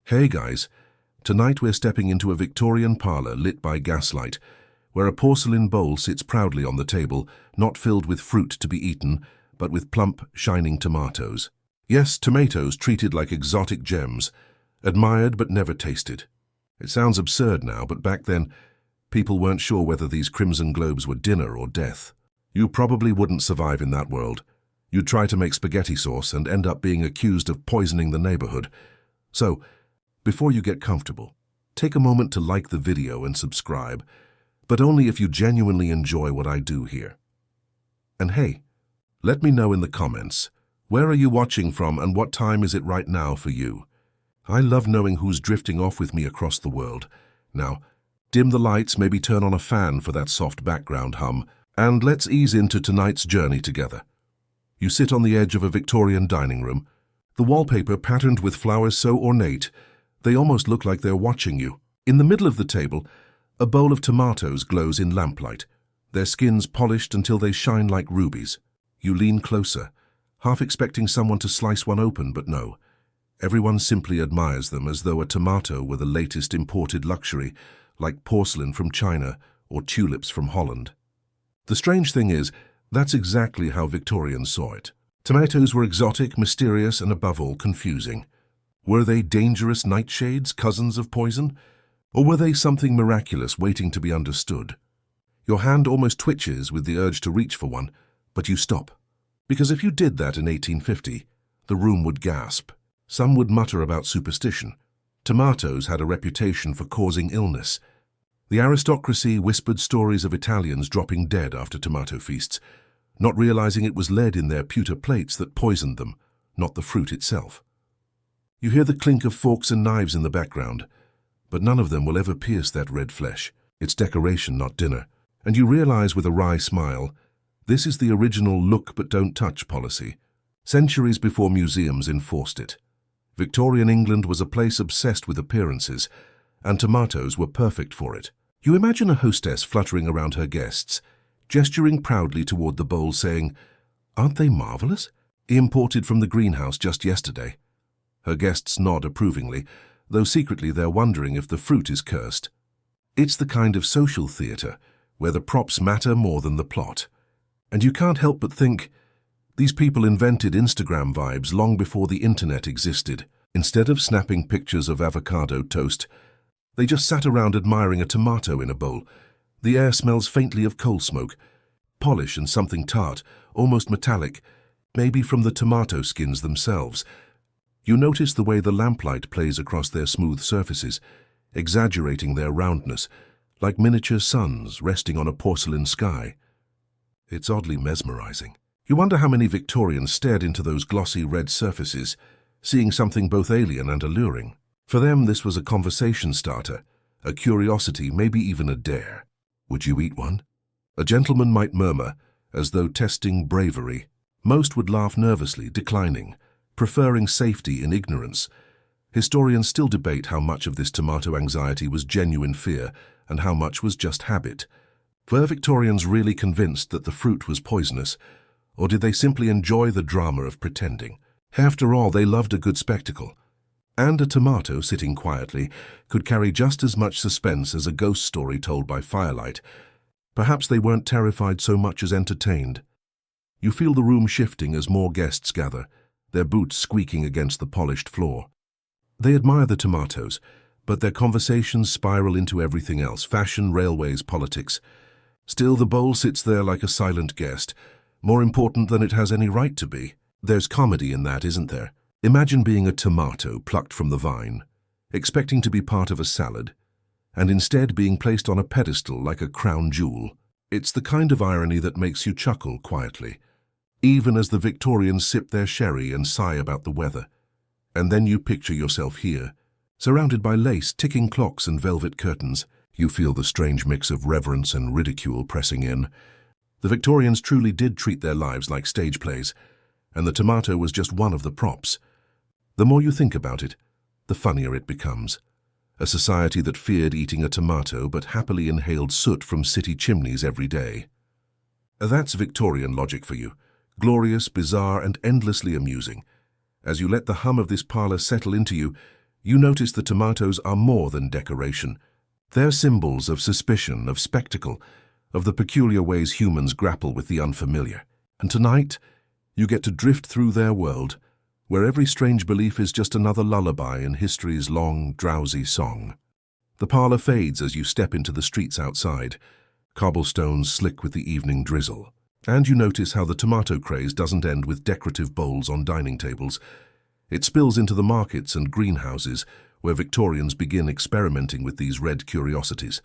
Hey guys, tonight we're stepping into a Victorian parlour lit by gaslight, where a porcelain bowl sits proudly on the table, not filled with fruit to be eaten, but with plump, shining tomatoes. Yes, tomatoes treated like exotic gems, admired but never tasted. It sounds absurd now, but back then, people weren't sure whether these crimson globes were dinner or death. You probably wouldn't survive in that world. You'd try to make spaghetti sauce and end up being accused of poisoning the neighborhood. So, before you get comfortable, take a moment to like the video and subscribe, but only if you genuinely enjoy what I do here. And hey, let me know in the comments, where are you watching from and what time is it right now for you? I love knowing who's drifting off with me across the world. Now, dim the lights, maybe turn on a fan for that soft background hum, and let's ease into tonight's journey together. You sit on the edge of a Victorian dining room, the wallpaper patterned with flowers so ornate, they almost look like they're watching you. In the middle of the table, a bowl of tomatoes glows in lamplight, their skins polished until they shine like rubies. You lean closer, half expecting someone to slice one open, but no. Everyone simply admires them as though a tomato were the latest imported luxury, like porcelain from China or tulips from Holland. The strange thing is, that's exactly how Victorians saw it. Tomatoes were exotic, mysterious, and above all, confusing. Were they dangerous nightshades, cousins of poison? Or were they something miraculous waiting to be understood? Your hand almost twitches with the urge to reach for one, but you stop. Because if you did that in 1850, the room would gasp. Some would mutter about superstition. Tomatoes had a reputation for causing illness. The aristocracy whispered stories of Italians dropping dead after tomato feasts, not realizing it was lead in their pewter plates that poisoned them, not the fruit itself. You hear the clink of forks and knives in the background, but none of them will ever pierce that red flesh. It's decoration, not dinner. And you realize with a wry smile, this is the original look but don't touch policy. Centuries before museums enforced it. Victorian England was a place obsessed with appearances, and tomatoes were perfect for it. You imagine a hostess fluttering around her guests, gesturing proudly toward the bowl saying, "Aren't they marvelous? Imported from the greenhouse just yesterday." Her guests nod approvingly, though secretly they're wondering if the fruit is cursed. It's the kind of social theatre where the props matter more than the plot. And you can't help but think, these people invented Instagram vibes long before the internet existed. Instead of snapping pictures of avocado toast, they just sat around admiring a tomato in a bowl. The air smells faintly of coal smoke, polish and something tart, almost metallic, maybe from the tomato skins themselves. You notice the way the lamplight plays across their smooth surfaces, exaggerating their roundness, like miniature suns resting on a porcelain sky. It's oddly mesmerizing. You wonder how many Victorians stared into those glossy red surfaces, seeing something both alien and alluring. For them, this was a conversation starter, a curiosity, maybe even a dare. Would you eat one? A gentleman might murmur, as though testing bravery. Most would laugh nervously, declining, preferring safety in ignorance. Historians still debate how much of this tomato anxiety was genuine fear and how much was just habit. Were Victorians really convinced that the fruit was poisonous, or did they simply enjoy the drama of pretending? After all, they loved a good spectacle. And a tomato sitting quietly could carry just as much suspense as a ghost story told by firelight. Perhaps they weren't terrified so much as entertained. You feel the room shifting as more guests gather, their boots squeaking against the polished floor. They admire the tomatoes, but their conversations spiral into everything else: fashion, railways, politics. Still, the bowl sits there like a silent guest, more important than it has any right to be. There's comedy in that, isn't there? Imagine being a tomato plucked from the vine, expecting to be part of a salad, and instead being placed on a pedestal like a crown jewel. It's the kind of irony that makes you chuckle quietly, even as the Victorians sip their sherry and sigh about the weather. And then you picture yourself here, surrounded by lace, ticking clocks, and velvet curtains. You feel the strange mix of reverence and ridicule pressing in. The Victorians truly did treat their lives like stage plays, and the tomato was just one of the props. The more you think about it, the funnier it becomes. A society that feared eating a tomato but happily inhaled soot from city chimneys every day. That's Victorian logic for you. Glorious, bizarre, and endlessly amusing. As you let the hum of this parlour settle into you, You notice the tomatoes are more than decoration. They're symbols of suspicion, of spectacle, of the peculiar ways humans grapple with the unfamiliar. And tonight, you get to drift through their world, where every strange belief is just another lullaby in history's long, drowsy song. The parlor fades as you step into the streets outside, cobblestones slick with the evening drizzle. And you notice how the tomato craze doesn't end with decorative bowls on dining tables. It spills into the markets and greenhouses, where Victorians begin experimenting with these red curiosities.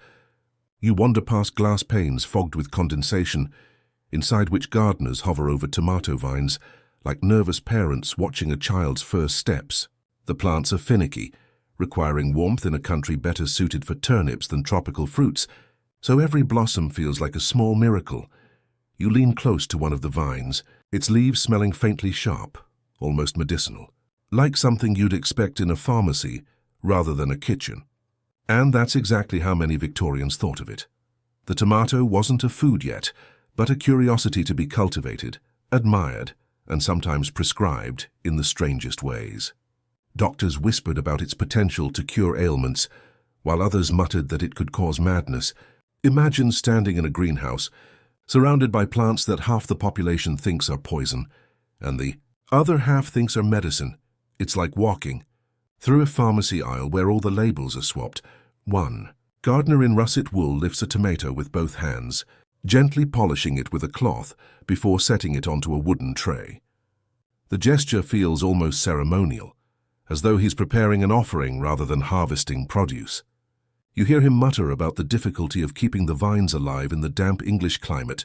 You wander past glass panes fogged with condensation, inside which gardeners hover over tomato vines, like nervous parents watching a child's first steps. The plants are finicky, requiring warmth in a country better suited for turnips than tropical fruits, so every blossom feels like a small miracle. You lean close to one of the vines, its leaves smelling faintly sharp, almost medicinal, like something you'd expect in a pharmacy rather than a kitchen. And that's exactly how many Victorians thought of it. The tomato wasn't a food yet, but a curiosity to be cultivated, admired, and sometimes prescribed in the strangest ways. Doctors whispered about its potential to cure ailments, while others muttered that it could cause madness. Imagine standing in a greenhouse, surrounded by plants that half the population thinks are poison, and the other half thinks are medicine. It's like walking through a pharmacy aisle where all the labels are swapped. One gardener in russet wool lifts a tomato with both hands, gently polishing it with a cloth before setting it onto a wooden tray. The gesture feels almost ceremonial, as though he's preparing an offering rather than harvesting produce. You hear him mutter about the difficulty of keeping the vines alive in the damp English climate,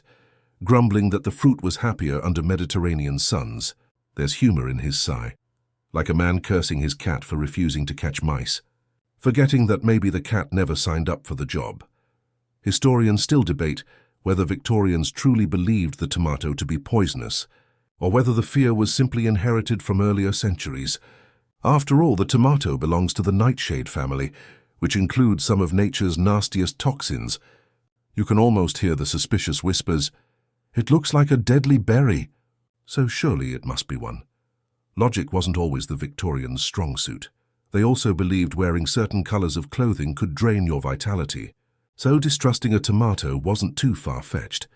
grumbling that the fruit was happier under Mediterranean suns. There's humor in his sigh, like a man cursing his cat for refusing to catch mice, forgetting that maybe the cat never signed up for the job. Historians still debate whether Victorians truly believed the tomato to be poisonous, or whether the fear was simply inherited from earlier centuries. After all, the tomato belongs to the nightshade family, which includes some of nature's nastiest toxins. You can almost hear the suspicious whispers, "It looks like a deadly berry, so surely it must be one." Logic wasn't always the Victorians' strong suit. They also believed wearing certain colors of clothing could drain your vitality, so distrusting a tomato wasn't too far-fetched.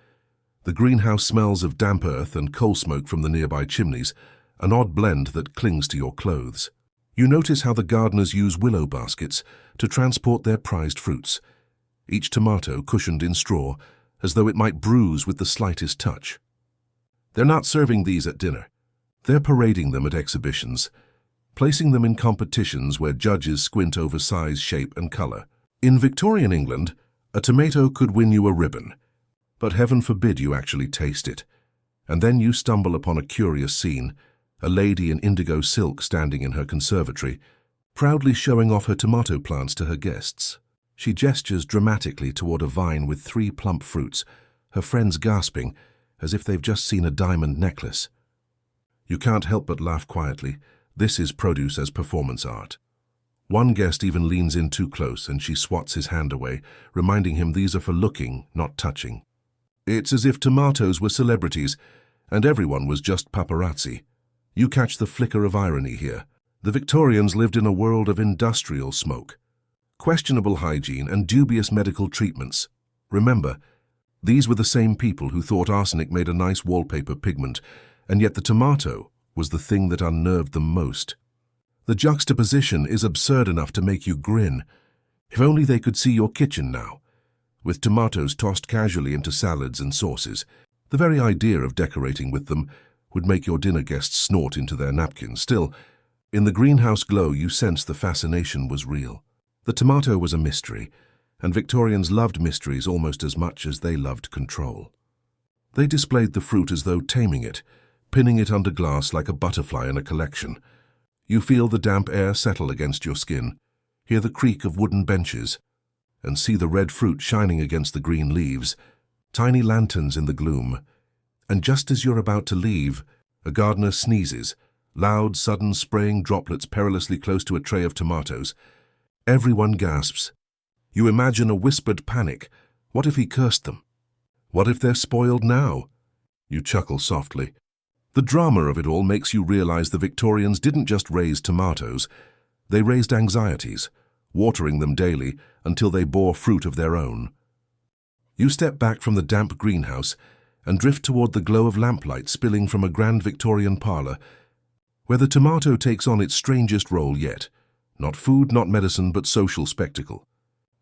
The greenhouse smells of damp earth and coal smoke from the nearby chimneys, an odd blend that clings to your clothes. You notice how the gardeners use willow baskets to transport their prized fruits, each tomato cushioned in straw, as though it might bruise with the slightest touch. They're not serving these at dinner. They're parading them at exhibitions, placing them in competitions where judges squint over size, shape, and color. In Victorian England, a tomato could win you a ribbon, but heaven forbid you actually taste it. And then you stumble upon a curious scene, a lady in indigo silk standing in her conservatory, proudly showing off her tomato plants to her guests. She gestures dramatically toward a vine with 3 plump fruits, her friends gasping, as if they've just seen a diamond necklace. You can't help but laugh quietly. This is produce as performance art. One guest even leans in too close and she swats his hand away, reminding him these are for looking, not touching. It's as if tomatoes were celebrities and everyone was just paparazzi. You catch the flicker of irony here. The Victorians lived in a world of industrial smoke, questionable hygiene, and dubious medical treatments. Remember, these were the same people who thought arsenic made a nice wallpaper pigment, and yet the tomato was the thing that unnerved them most. The juxtaposition is absurd enough to make you grin. If only they could see your kitchen now, with tomatoes tossed casually into salads and sauces. The very idea of decorating with them would make your dinner guests snort into their napkins. Still, in the greenhouse glow you sense the fascination was real. The tomato was a mystery, and Victorians loved mysteries almost as much as they loved control. They displayed the fruit as though taming it, pinning it under glass like a butterfly in a collection. You feel the damp air settle against your skin, hear the creak of wooden benches, and see the red fruit shining against the green leaves, tiny lanterns in the gloom. And just as you're about to leave, a gardener sneezes, loud, sudden spraying droplets perilously close to a tray of tomatoes. Everyone gasps. You imagine a whispered panic. What if he cursed them? What if they're spoiled now? You chuckle softly. The drama of it all makes you realize the Victorians didn't just raise tomatoes. They raised anxieties, watering them daily until they bore fruit of their own. You step back from the damp greenhouse and drift toward the glow of lamplight spilling from a grand Victorian parlour, where the tomato takes on its strangest role yet. Not food, not medicine, but social spectacle.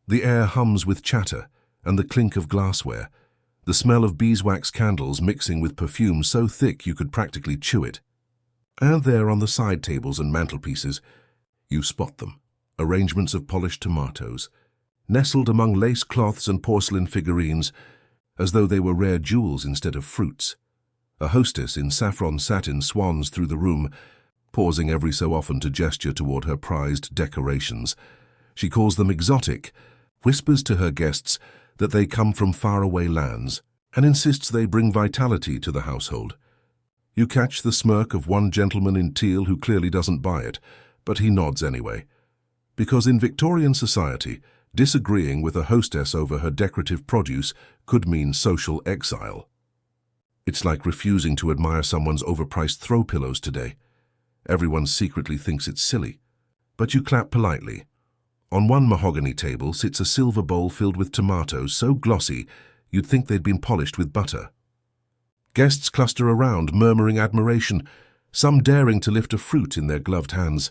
The air hums with chatter and the clink of glassware, the smell of beeswax candles mixing with perfume so thick you could practically chew it. And there on the side tables and mantelpieces, you spot them, arrangements of polished tomatoes, nestled among lace cloths and porcelain figurines, as though they were rare jewels instead of fruits. A hostess in saffron satin swans through the room, pausing every so often to gesture toward her prized decorations. She calls them exotic, whispers to her guests that they come from faraway lands, and insists they bring vitality to the household. You catch the smirk of one gentleman in teal who clearly doesn't buy it, but he nods anyway. Because in Victorian society, disagreeing with a hostess over her decorative produce could mean social exile. It's like refusing to admire someone's overpriced throw pillows today. Everyone secretly thinks it's silly, but you clap politely. On one mahogany table sits a silver bowl filled with tomatoes so glossy you'd think they'd been polished with butter. Guests cluster around, murmuring admiration, some daring to lift a fruit in their gloved hands.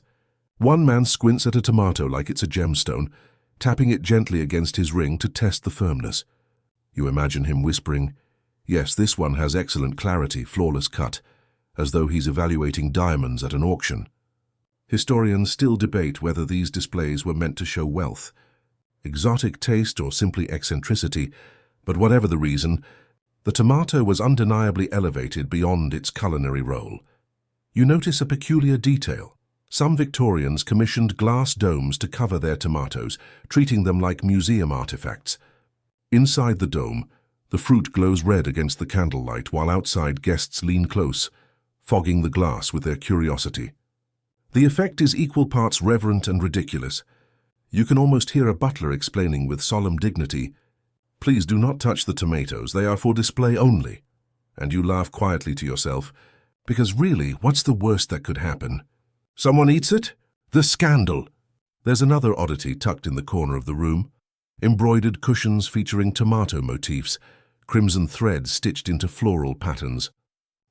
One man squints at a tomato like it's a gemstone, tapping it gently against his ring to test the firmness. You imagine him whispering, "Yes, this one has excellent clarity, flawless cut," as though he's evaluating diamonds at an auction. Historians still debate whether these displays were meant to show wealth, exotic taste, or simply eccentricity, but whatever the reason, the tomato was undeniably elevated beyond its culinary role. You notice a peculiar detail. Some Victorians commissioned glass domes to cover their tomatoes, treating them like museum artifacts. Inside the dome, the fruit glows red against the candlelight, while outside guests lean close, fogging the glass with their curiosity. The effect is equal parts reverent and ridiculous. You can almost hear a butler explaining with solemn dignity, "Please do not touch the tomatoes, they are for display only." And you laugh quietly to yourself, because really, what's the worst that could happen? Someone eats it? The scandal! There's another oddity tucked in the corner of the room. Embroidered cushions featuring tomato motifs, crimson thread stitched into floral patterns.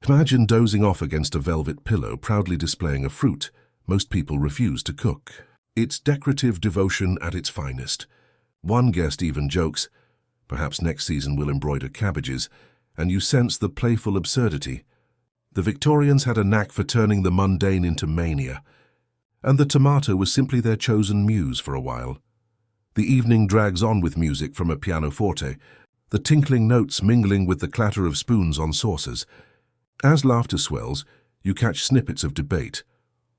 Imagine dozing off against a velvet pillow, proudly displaying a fruit most people refuse to cook. It's decorative devotion at its finest. One guest even jokes, "Perhaps next season we'll embroider cabbages," and you sense the playful absurdity. The Victorians had a knack for turning the mundane into mania, and the tomato was simply their chosen muse for a while. The evening drags on with music from a pianoforte, the tinkling notes mingling with the clatter of spoons on saucers. As laughter swells, you catch snippets of debate.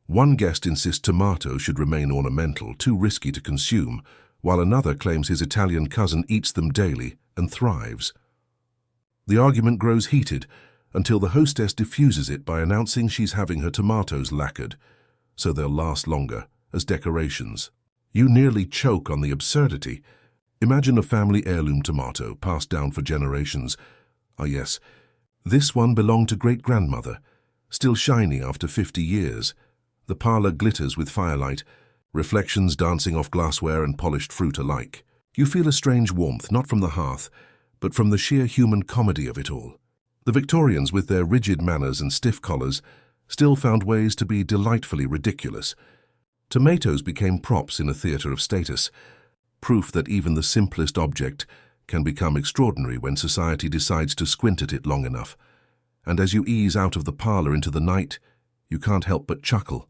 One guest insists tomatoes should remain ornamental, too risky to consume, while another claims his Italian cousin eats them daily and thrives. The argument grows heated until the hostess diffuses it by announcing she's having her tomatoes lacquered, so they'll last longer, as decorations. You nearly choke on the absurdity. Imagine a family heirloom tomato passed down for generations. Ah yes, this one belonged to great-grandmother, still shiny after 50 years. The parlour glitters with firelight, reflections dancing off glassware and polished fruit alike. You feel a strange warmth, not from the hearth, but from the sheer human comedy of it all. The Victorians, with their rigid manners and stiff collars, still found ways to be delightfully ridiculous. Tomatoes became props in a theatre of status, proof that even the simplest object can become extraordinary when society decides to squint at it long enough. And as you ease out of the parlour into the night, you can't help but chuckle.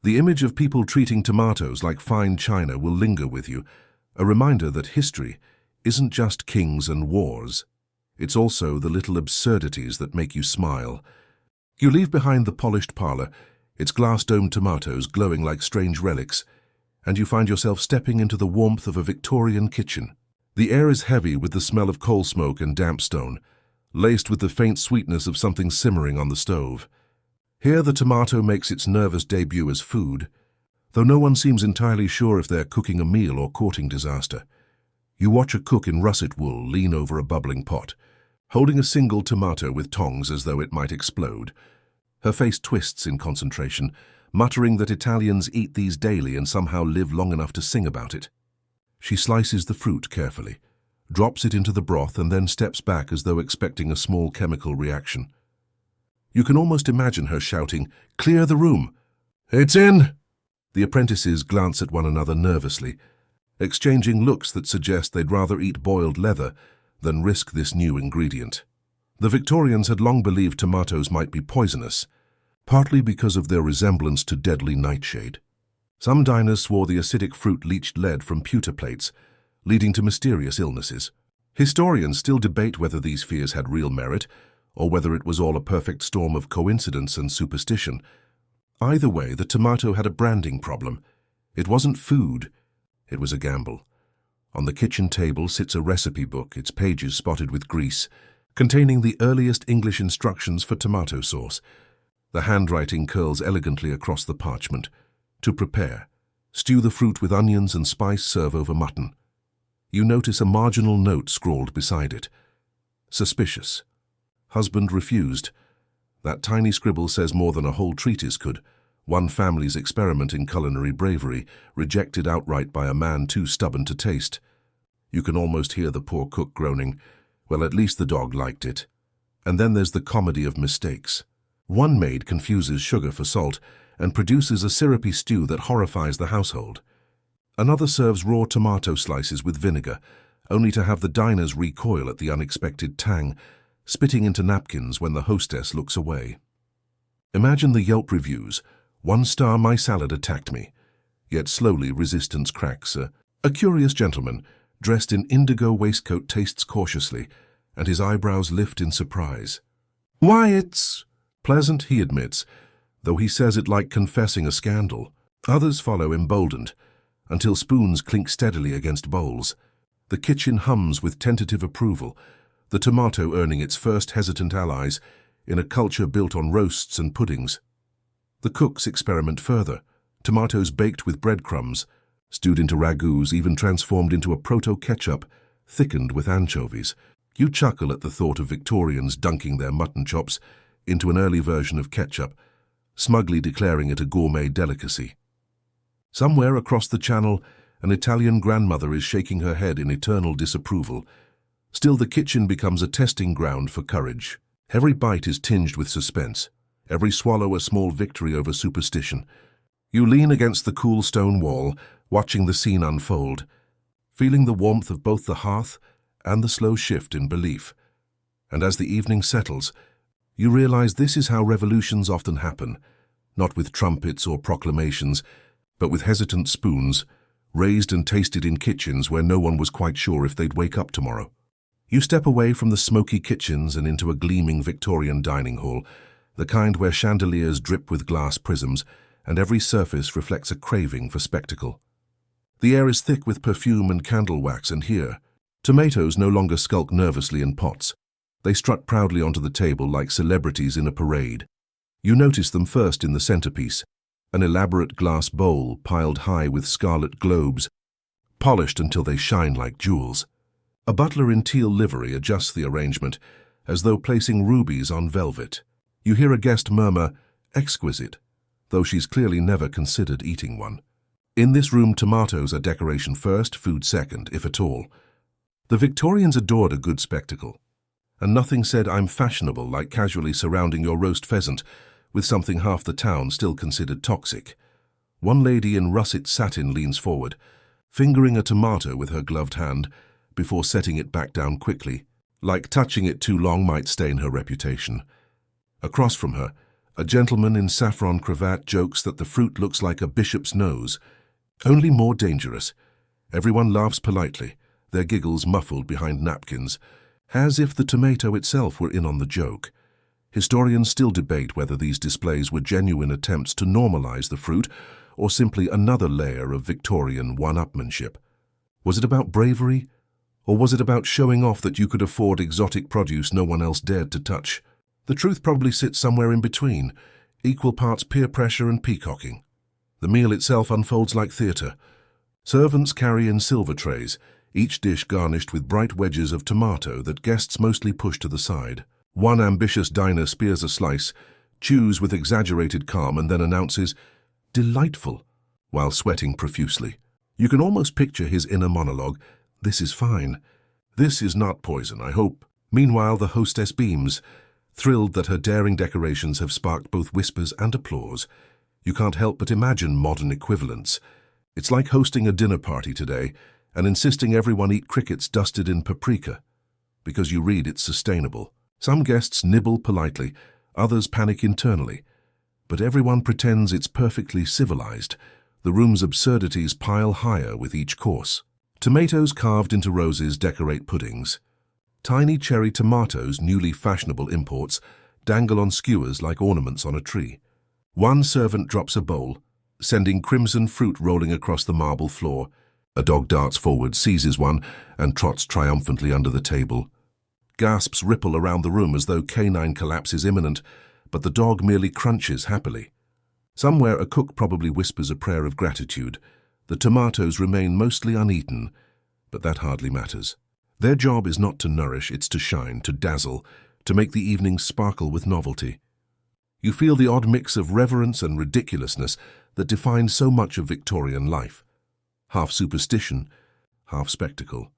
The image of people treating tomatoes like fine china will linger with you, a reminder that history isn't just kings and wars. It's also the little absurdities that make you smile. You leave behind the polished parlour, its glass-domed tomatoes glowing like strange relics, and you find yourself stepping into the warmth of a Victorian kitchen. The air is heavy with the smell of coal smoke and damp stone, laced with the faint sweetness of something simmering on the stove. Here the tomato makes its nervous debut as food, though no one seems entirely sure if they're cooking a meal or courting disaster. You watch a cook in russet wool lean over a bubbling pot, holding a single tomato with tongs as though it might explode. Her face twists in concentration, muttering that Italians eat these daily and somehow live long enough to sing about it. She slices the fruit carefully, drops it into the broth, and then steps back as though expecting a small chemical reaction. You can almost imagine her shouting, "Clear the room!" "It's in!" The apprentices glance at one another nervously, exchanging looks that suggest they'd rather eat boiled leather than risk this new ingredient. The Victorians had long believed tomatoes might be poisonous, partly because of their resemblance to deadly nightshade. Some diners swore the acidic fruit leached lead from pewter plates, leading to mysterious illnesses. Historians still debate whether these fears had real merit, or whether it was all a perfect storm of coincidence and superstition. Either way, the tomato had a branding problem. It wasn't food, it was a gamble. On the kitchen table sits a recipe book, its pages spotted with grease, containing the earliest English instructions for tomato sauce. The handwriting curls elegantly across the parchment. To prepare, stew the fruit with onions and spice, serve over mutton. You notice a marginal note scrawled beside it. Suspicious. Husband refused. That tiny scribble says more than a whole treatise could. One family's experiment in culinary bravery, rejected outright by a man too stubborn to taste. You can almost hear the poor cook groaning. Well, at least the dog liked it. And then there's the comedy of mistakes. One maid confuses sugar for salt and produces a syrupy stew that horrifies the household. Another serves raw tomato slices with vinegar, only to have the diners recoil at the unexpected tang, spitting into napkins when the hostess looks away. Imagine the Yelp reviews. 1 star, my salad attacked me. Yet slowly resistance cracks. A curious gentleman, dressed in indigo waistcoat, tastes cautiously, and his eyebrows lift in surprise. Why, it's pleasant, he admits, though he says it like confessing a scandal. Others follow emboldened, until spoons clink steadily against bowls. The kitchen hums with tentative approval, the tomato earning its first hesitant allies in a culture built on roasts and puddings. The cooks experiment further, tomatoes baked with breadcrumbs, stewed into ragouts, even transformed into a proto-ketchup, thickened with anchovies. You chuckle at the thought of Victorians dunking their mutton chops into an early version of ketchup, smugly declaring it a gourmet delicacy. Somewhere across the channel, an Italian grandmother is shaking her head in eternal disapproval. Still, the kitchen becomes a testing ground for courage. Every bite is tinged with suspense, every swallow a small victory over superstition. You lean against the cool stone wall, watching the scene unfold, feeling the warmth of both the hearth and the slow shift in belief. And as the evening settles, you realize this is how revolutions often happen, not with trumpets or proclamations, but with hesitant spoons, raised and tasted in kitchens where no one was quite sure if they'd wake up tomorrow. You step away from the smoky kitchens and into a gleaming Victorian dining hall, the kind where chandeliers drip with glass prisms, and every surface reflects a craving for spectacle. The air is thick with perfume and candle wax, and here, tomatoes no longer skulk nervously in pots. They strut proudly onto the table like celebrities in a parade. You notice them first in the centerpiece, an elaborate glass bowl piled high with scarlet globes, polished until they shine like jewels. A butler in teal livery adjusts the arrangement, as though placing rubies on velvet. You hear a guest murmur, "Exquisite," though she's clearly never considered eating one. In this room, tomatoes are decoration first, food second, if at all. The Victorians adored a good spectacle, and nothing said "I'm fashionable" like casually surrounding your roast pheasant with something half the town still considered toxic. One lady in russet satin leans forward, fingering a tomato with her gloved hand before setting it back down quickly, like touching it too long might stain her reputation. Across from her, a gentleman in saffron cravat jokes that the fruit looks like a bishop's nose, only more dangerous. Everyone laughs politely, their giggles muffled behind napkins, as if the tomato itself were in on the joke. Historians still debate whether these displays were genuine attempts to normalize the fruit or simply another layer of Victorian one-upmanship. Was it about bravery, or was it about showing off that you could afford exotic produce no one else dared to touch? The truth probably sits somewhere in between, equal parts peer pressure and peacocking. The meal itself unfolds like theatre. Servants carry in silver trays, each dish garnished with bright wedges of tomato that guests mostly push to the side. One ambitious diner spears a slice, chews with exaggerated calm, and then announces, delightful, while sweating profusely. You can almost picture his inner monologue. This is fine. This is not poison, I hope. Meanwhile, the hostess beams, thrilled that her daring decorations have sparked both whispers and applause. You can't help but imagine modern equivalents. It's like hosting a dinner party today and insisting everyone eat crickets dusted in paprika, because you read it's sustainable. Some guests nibble politely, others panic internally, but everyone pretends it's perfectly civilized. The room's absurdities pile higher with each course. Tomatoes carved into roses decorate puddings. Tiny cherry tomatoes, newly fashionable imports, dangle on skewers like ornaments on a tree. One servant drops a bowl, sending crimson fruit rolling across the marble floor. A dog darts forward, seizes one, and trots triumphantly under the table. Gasps ripple around the room as though canine collapse is imminent, but the dog merely crunches happily. Somewhere a cook probably whispers a prayer of gratitude. The tomatoes remain mostly uneaten, but that hardly matters. Their job is not to nourish, it's to shine, to dazzle, to make the evening sparkle with novelty. You feel the odd mix of reverence and ridiculousness that defines so much of Victorian life. Half superstition, half spectacle.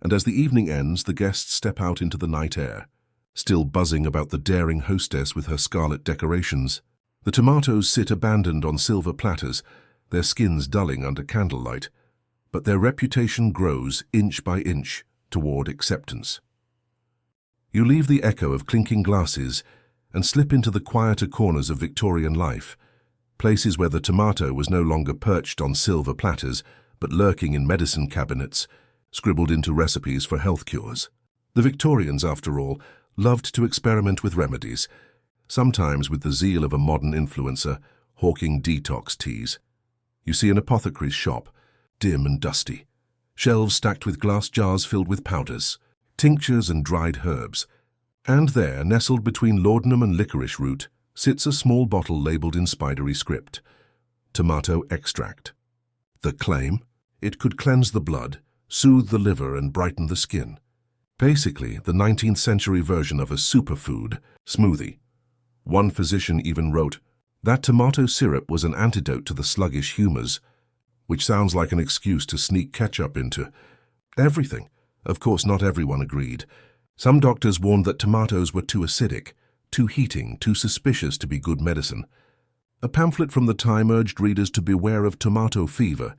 And as the evening ends, the guests step out into the night air, still buzzing about the daring hostess with her scarlet decorations. The tomatoes sit abandoned on silver platters, their skins dulling under candlelight, but their reputation grows inch by inch toward acceptance. You leave the echo of clinking glasses and slip into the quieter corners of Victorian life, places where the tomato was no longer perched on silver platters, but lurking in medicine cabinets, scribbled into recipes for health cures. The Victorians, after all, loved to experiment with remedies, sometimes with the zeal of a modern influencer, hawking detox teas. You see an apothecary's shop, dim and dusty, shelves stacked with glass jars filled with powders, tinctures and dried herbs. And there, nestled between laudanum and licorice root, sits a small bottle labeled in spidery script. Tomato extract. The claim? It could cleanse the blood, soothe the liver and brighten the skin. Basically, the 19th century version of a superfood smoothie. One physician even wrote, that tomato syrup was an antidote to the sluggish humors, which sounds like an excuse to sneak ketchup into everything. Of course, not everyone agreed. Some doctors warned that tomatoes were too acidic, too heating, too suspicious to be good medicine. A pamphlet from the time urged readers to beware of tomato fever,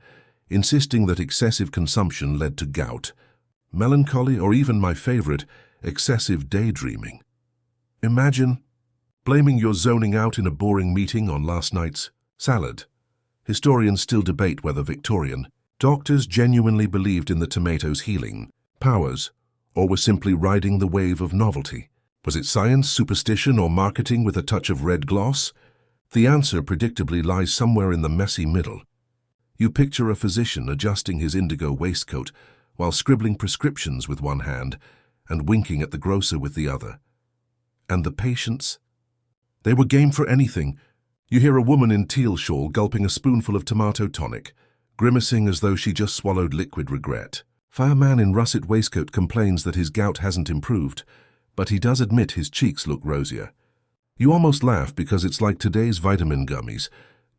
insisting that excessive consumption led to gout, melancholy, or even my favorite, excessive daydreaming. Imagine blaming your zoning out in a boring meeting on last night's salad. Historians still debate whether Victorian doctors genuinely believed in the tomato's healing powers, or were simply riding the wave of novelty. Was it science, superstition, or marketing with a touch of red gloss? The answer predictably lies somewhere in the messy middle. You picture a physician adjusting his indigo waistcoat while scribbling prescriptions with one hand and winking at the grocer with the other. And the patients? They were game for anything. You hear a woman in teal shawl gulping a spoonful of tomato tonic, grimacing as though she just swallowed liquid regret. Fireman in russet waistcoat complains that his gout hasn't improved, but he does admit his cheeks look rosier. You almost laugh because it's like today's vitamin gummies.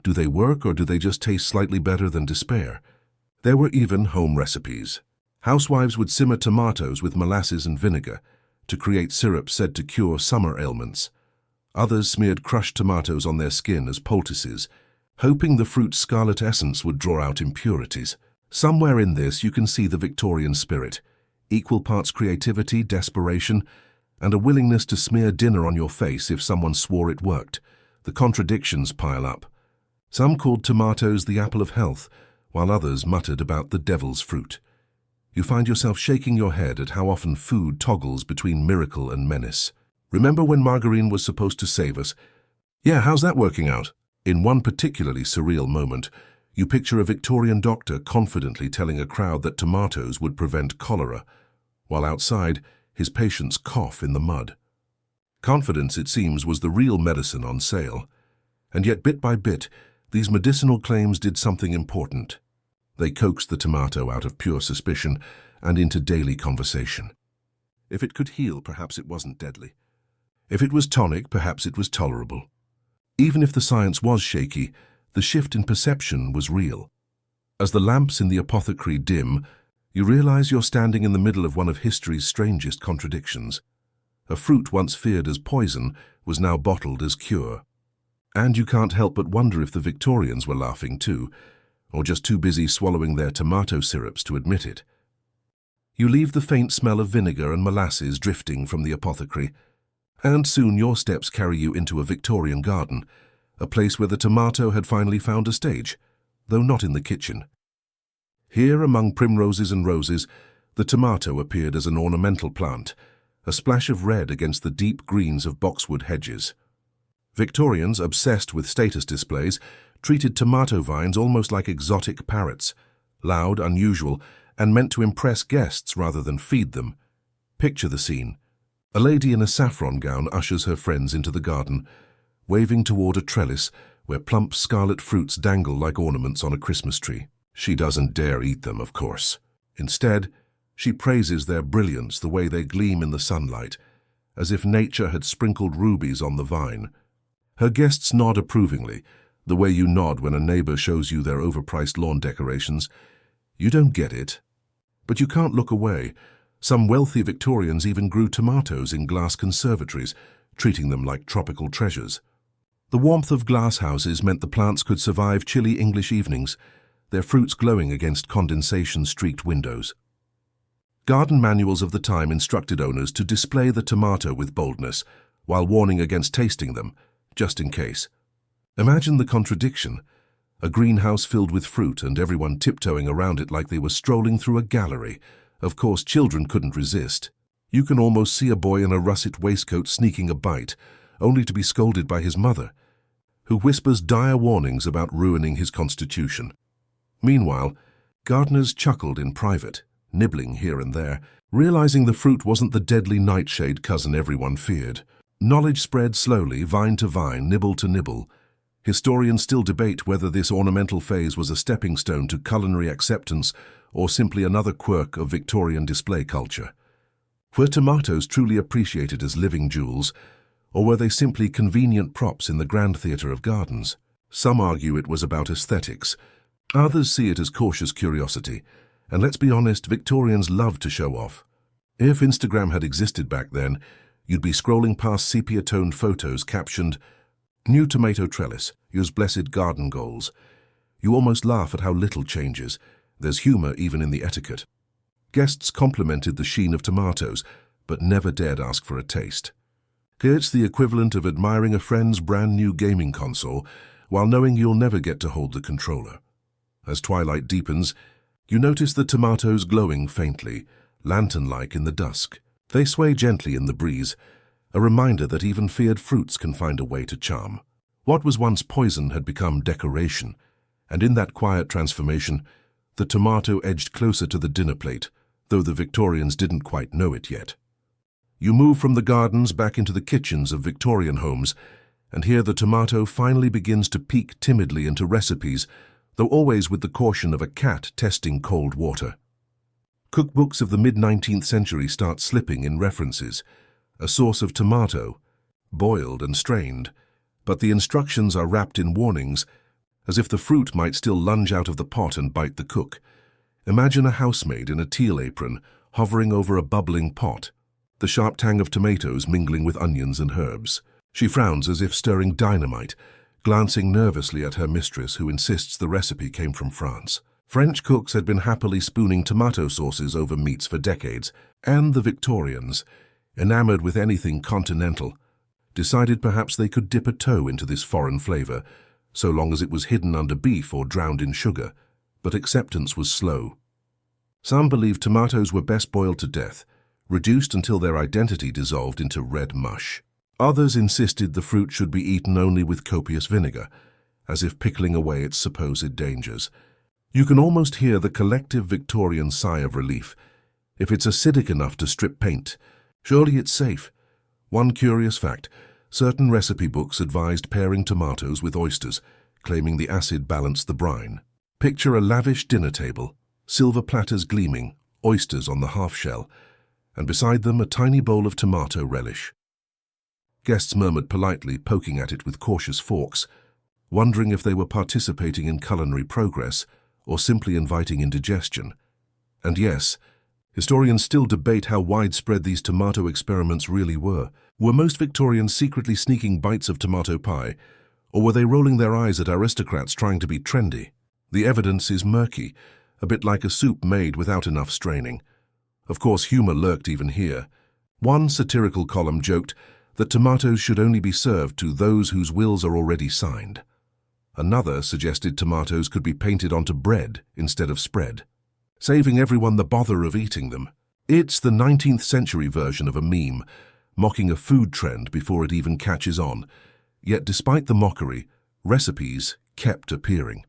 Do they work or do they just taste slightly better than despair? There were even home recipes. Housewives would simmer tomatoes with molasses and vinegar to create syrup said to cure summer ailments. Others smeared crushed tomatoes on their skin as poultices, hoping the fruit's scarlet essence would draw out impurities. Somewhere in this you can see the Victorian spirit, equal parts creativity, desperation, and a willingness to smear dinner on your face if someone swore it worked. The contradictions pile up. Some called tomatoes the apple of health, while others muttered about the devil's fruit. You find yourself shaking your head at how often food toggles between miracle and menace. Remember when margarine was supposed to save us? Yeah, how's that working out? In one particularly surreal moment, you picture a Victorian doctor confidently telling a crowd that tomatoes would prevent cholera, while outside, his patients cough in the mud. Confidence, it seems, was the real medicine on sale. And yet, bit by bit, these medicinal claims did something important. They coaxed the tomato out of pure suspicion and into daily conversation. If it could heal, perhaps it wasn't deadly. If it was tonic, perhaps it was tolerable. Even if the science was shaky, The shift in perception was real. As the lamps in the apothecary dim, you realize you're standing in the middle of one of history's strangest contradictions. A fruit once feared as poison was now bottled as cure. And you can't help but wonder if the Victorians were laughing too, or just too busy swallowing their tomato syrups to admit it. You leave the faint smell of vinegar and molasses drifting from the apothecary, and soon your steps carry you into a Victorian garden, a place where the tomato had finally found a stage, though not in the kitchen. Here, among primroses and roses, the tomato appeared as an ornamental plant, a splash of red against the deep greens of boxwood hedges. Victorians, obsessed with status displays, treated tomato vines almost like exotic parrots, loud, unusual, and meant to impress guests rather than feed them. Picture the scene. A lady in a saffron gown ushers her friends into the garden, waving toward a trellis where plump scarlet fruits dangle like ornaments on a Christmas tree. She doesn't dare eat them, of course. Instead, she praises their brilliance the way they gleam in the sunlight, as if nature had sprinkled rubies on the vine. Her guests nod approvingly, the way you nod when a neighbor shows you their overpriced lawn decorations. You don't get it. But you can't look away. Some wealthy Victorians even grew tomatoes in glass conservatories, treating them like tropical treasures. The warmth of glass houses meant the plants could survive chilly English evenings, their fruits glowing against condensation-streaked windows. Garden manuals of the time instructed owners to display the tomato with boldness, while warning against tasting them, just in case. Imagine the contradiction. A greenhouse filled with fruit and everyone tiptoeing around it like they were strolling through a gallery. Of course, children couldn't resist. You can almost see a boy in a russet waistcoat sneaking a bite, only to be scolded by his mother, who whispers dire warnings about ruining his constitution. Meanwhile, gardeners chuckled in private, nibbling here and there, realizing the fruit wasn't the deadly nightshade cousin everyone feared. Knowledge spread slowly, vine to vine, nibble to nibble. Historians still debate whether this ornamental phase was a stepping stone to culinary acceptance or simply another quirk of Victorian display culture. Were tomatoes truly appreciated as living jewels, or were they simply convenient props in the grand theatre of gardens? Some argue it was about aesthetics. Others see it as cautious curiosity. And let's be honest, Victorians loved to show off. If Instagram had existed back then, you'd be scrolling past sepia-toned photos captioned, "New tomato trellis, use blessed garden goals." You almost laugh at how little changes. There's humor even in the etiquette. Guests complimented the sheen of tomatoes, but never dared ask for a taste. It's the equivalent of admiring a friend's brand new gaming console while knowing you'll never get to hold the controller. As twilight deepens, you notice the tomatoes glowing faintly, lantern-like in the dusk. They sway gently in the breeze, a reminder that even feared fruits can find a way to charm. What was once poison had become decoration, and in that quiet transformation, the tomato edged closer to the dinner plate, though the Victorians didn't quite know it yet. You move from the gardens back into the kitchens of Victorian homes, and here the tomato finally begins to peek timidly into recipes, though always with the caution of a cat testing cold water. Cookbooks of the mid-19th century start slipping in references, a source of tomato, boiled and strained, but the instructions are wrapped in warnings, as if the fruit might still lunge out of the pot and bite the cook. Imagine a housemaid in a teal apron hovering over a bubbling pot, the sharp tang of tomatoes mingling with onions and herbs. She frowns as if stirring dynamite, glancing nervously at her mistress who insists the recipe came from France. French cooks had been happily spooning tomato sauces over meats for decades, and the Victorians, enamored with anything continental, decided perhaps they could dip a toe into this foreign flavor, so long as it was hidden under beef or drowned in sugar, but acceptance was slow. Some believed tomatoes were best boiled to death, reduced until their identity dissolved into red mush. Others insisted the fruit should be eaten only with copious vinegar, as if pickling away its supposed dangers. You can almost hear the collective Victorian sigh of relief. If it's acidic enough to strip paint, surely it's safe. One curious fact, certain recipe books advised pairing tomatoes with oysters, claiming the acid balanced the brine. Picture a lavish dinner table, silver platters gleaming, oysters on the half shell, and beside them a tiny bowl of tomato relish. Guests murmured politely, poking at it with cautious forks. wondering if they were participating in culinary progress or simply inviting indigestion. And yes, historians still debate how widespread these tomato experiments really were. Were most Victorians secretly sneaking bites of tomato pie, or were they rolling their eyes at aristocrats trying to be trendy? The evidence is murky, a bit like a soup made without enough straining. Of course, humor lurked even here. One satirical column joked that tomatoes should only be served to those whose wills are already signed. Another suggested tomatoes could be painted onto bread instead of spread, saving everyone the bother of eating them. It's the 19th century version of a meme, mocking a food trend before it even catches on. Yet despite the mockery, recipes kept appearing.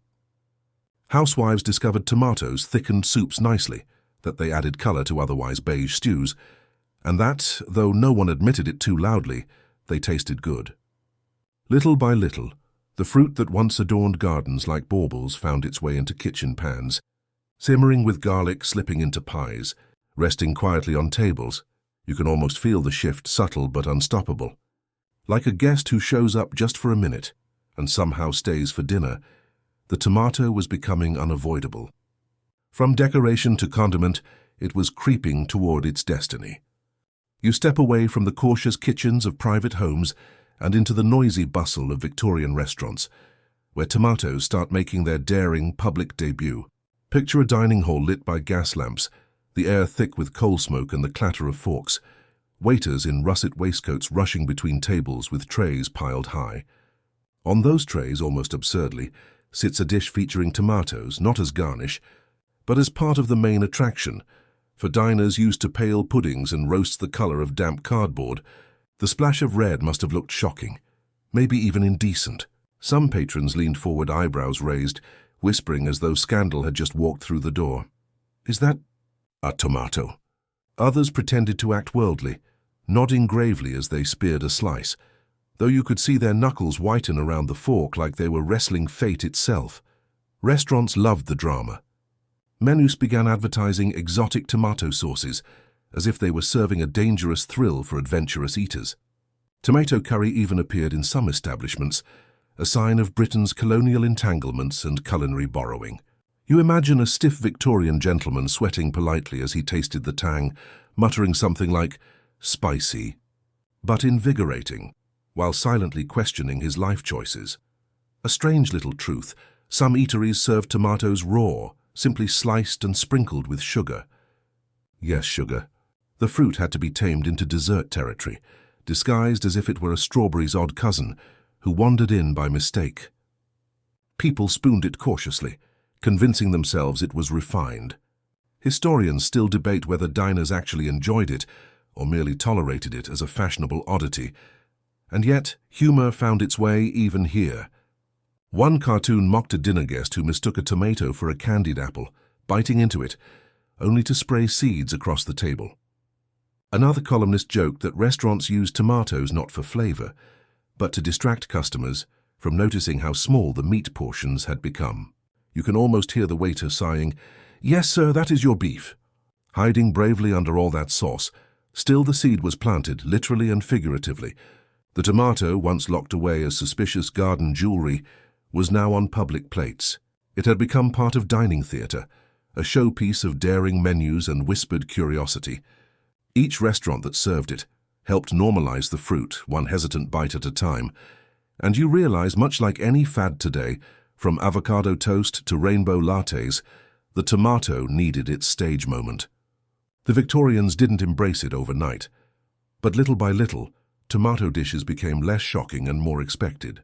Housewives discovered tomatoes thickened soups nicely, that they added color to otherwise beige stews, and that, though no one admitted it too loudly, they tasted good. Little by little, the fruit that once adorned gardens like baubles found its way into kitchen pans, simmering with garlic slipping into pies, resting quietly on tables. You can almost feel the shift, subtle but unstoppable. Like a guest who shows up just for a minute and somehow stays for dinner, the tomato was becoming unavoidable. From decoration to condiment, it was creeping toward its destiny. You step away from the cautious kitchens of private homes and into the noisy bustle of Victorian restaurants, where tomatoes start making their daring public debut. Picture a dining hall lit by gas lamps, the air thick with coal smoke and the clatter of forks. Waiters in russet waistcoats rushing between tables with trays piled high. On those trays, almost absurdly, sits a dish featuring tomatoes, not as garnish, but as part of the main attraction. For diners used to pale puddings and roasts the color of damp cardboard, the splash of red must have looked shocking, maybe even indecent. Some patrons leaned forward, eyebrows raised, whispering as though scandal had just walked through the door. "Is that a tomato?" Others pretended to act worldly, nodding gravely as they speared a slice, though you could see their knuckles whiten around the fork like they were wrestling fate itself. Restaurants loved the drama. Menus began advertising exotic tomato sauces, as if they were serving a dangerous thrill for adventurous eaters. Tomato curry even appeared in some establishments, a sign of Britain's colonial entanglements and culinary borrowing. You imagine a stiff Victorian gentleman sweating politely as he tasted the tang, muttering something like, "spicy," but invigorating, while silently questioning his life choices. A strange little truth, some eateries served tomatoes raw, simply sliced and sprinkled with sugar. Yes, sugar. The fruit had to be tamed into dessert territory, disguised as if it were a strawberry's odd cousin who wandered in by mistake. People spooned it cautiously, convincing themselves it was refined. Historians still debate whether diners actually enjoyed it or merely tolerated it as a fashionable oddity, and yet humor found its way even here. One cartoon mocked a dinner guest who mistook a tomato for a candied apple, biting into it, only to spray seeds across the table. Another columnist joked that restaurants used tomatoes not for flavor, but to distract customers from noticing how small the meat portions had become. You can almost hear the waiter sighing, "Yes, sir, that is your beef." Hiding bravely under all that sauce, still the seed was planted, literally and figuratively. The tomato, once locked away as suspicious garden jewelry, was now on public plates. It had become part of dining theater, a showpiece of daring menus and whispered curiosity. Each restaurant that served it helped normalize the fruit, one hesitant bite at a time. And you realize, much like any fad today, from avocado toast to rainbow lattes, the tomato needed its stage moment. The Victorians didn't embrace it overnight, but little by little, tomato dishes became less shocking and more expected.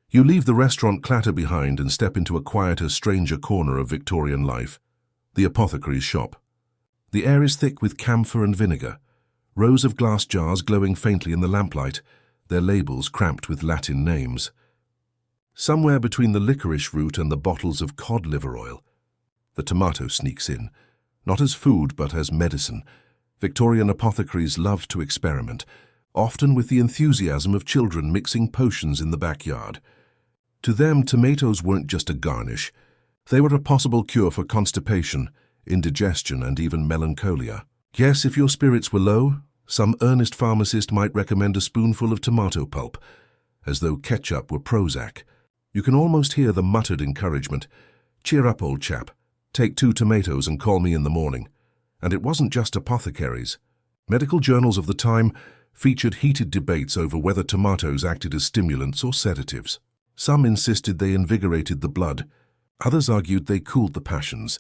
You leave the restaurant clatter behind and step into a quieter, stranger corner of Victorian life, the apothecary's shop. The air is thick with camphor and vinegar, rows of glass jars glowing faintly in the lamplight, their labels cramped with Latin names. Somewhere between the licorice root and the bottles of cod liver oil, the tomato sneaks in, not as food but as medicine. Victorian apothecaries loved to experiment, often with the enthusiasm of children mixing potions in the backyard. To them, tomatoes weren't just a garnish. They were a possible cure for constipation, indigestion, and even melancholia. Yes, if your spirits were low, some earnest pharmacist might recommend a spoonful of tomato pulp, as though ketchup were Prozac. You can almost hear the muttered encouragement. "Cheer up, old chap. Take 2 tomatoes and call me in the morning." And it wasn't just apothecaries. Medical journals of the time featured heated debates over whether tomatoes acted as stimulants or sedatives. Some insisted they invigorated the blood. Others argued they cooled the passions,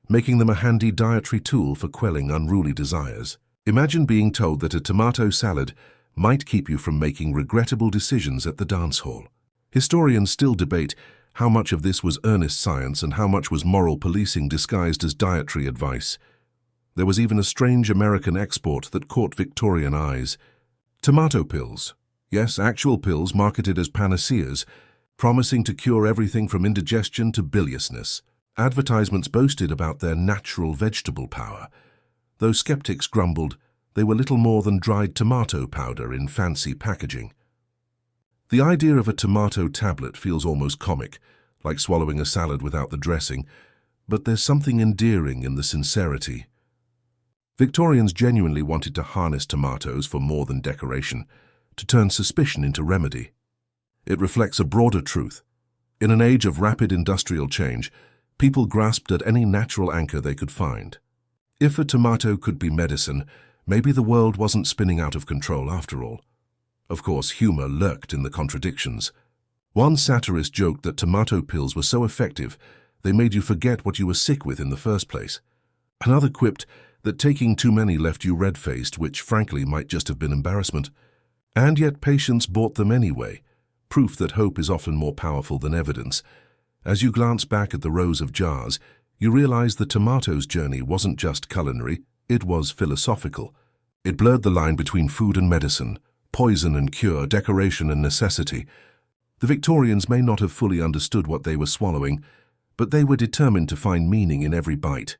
making them a handy dietary tool for quelling unruly desires. Imagine being told that a tomato salad might keep you from making regrettable decisions at the dance hall. Historians still debate how much of this was earnest science and how much was moral policing disguised as dietary advice. There was even a strange American export that caught Victorian eyes. Tomato pills. Yes, actual pills marketed as panaceas, promising to cure everything from indigestion to biliousness. Advertisements boasted about their natural vegetable power, though skeptics grumbled they were little more than dried tomato powder in fancy packaging. The idea of a tomato tablet feels almost comic, like swallowing a salad without the dressing, but there's something endearing in the sincerity. Victorians genuinely wanted to harness tomatoes for more than decoration, to turn suspicion into remedy. It reflects a broader truth. In an age of rapid industrial change, people grasped at any natural anchor they could find. If a tomato could be medicine, maybe the world wasn't spinning out of control after all. Of course, humor lurked in the contradictions. One satirist joked that tomato pills were so effective they made you forget what you were sick with in the first place. Another quipped that taking too many left you red-faced, which frankly might just have been embarrassment. And yet patients bought them anyway, proof that hope is often more powerful than evidence. As you glance back at the rows of jars, you realize the tomato's journey wasn't just culinary, it was philosophical. It blurred the line between food and medicine, poison and cure, decoration and necessity. The Victorians may not have fully understood what they were swallowing, but they were determined to find meaning in every bite.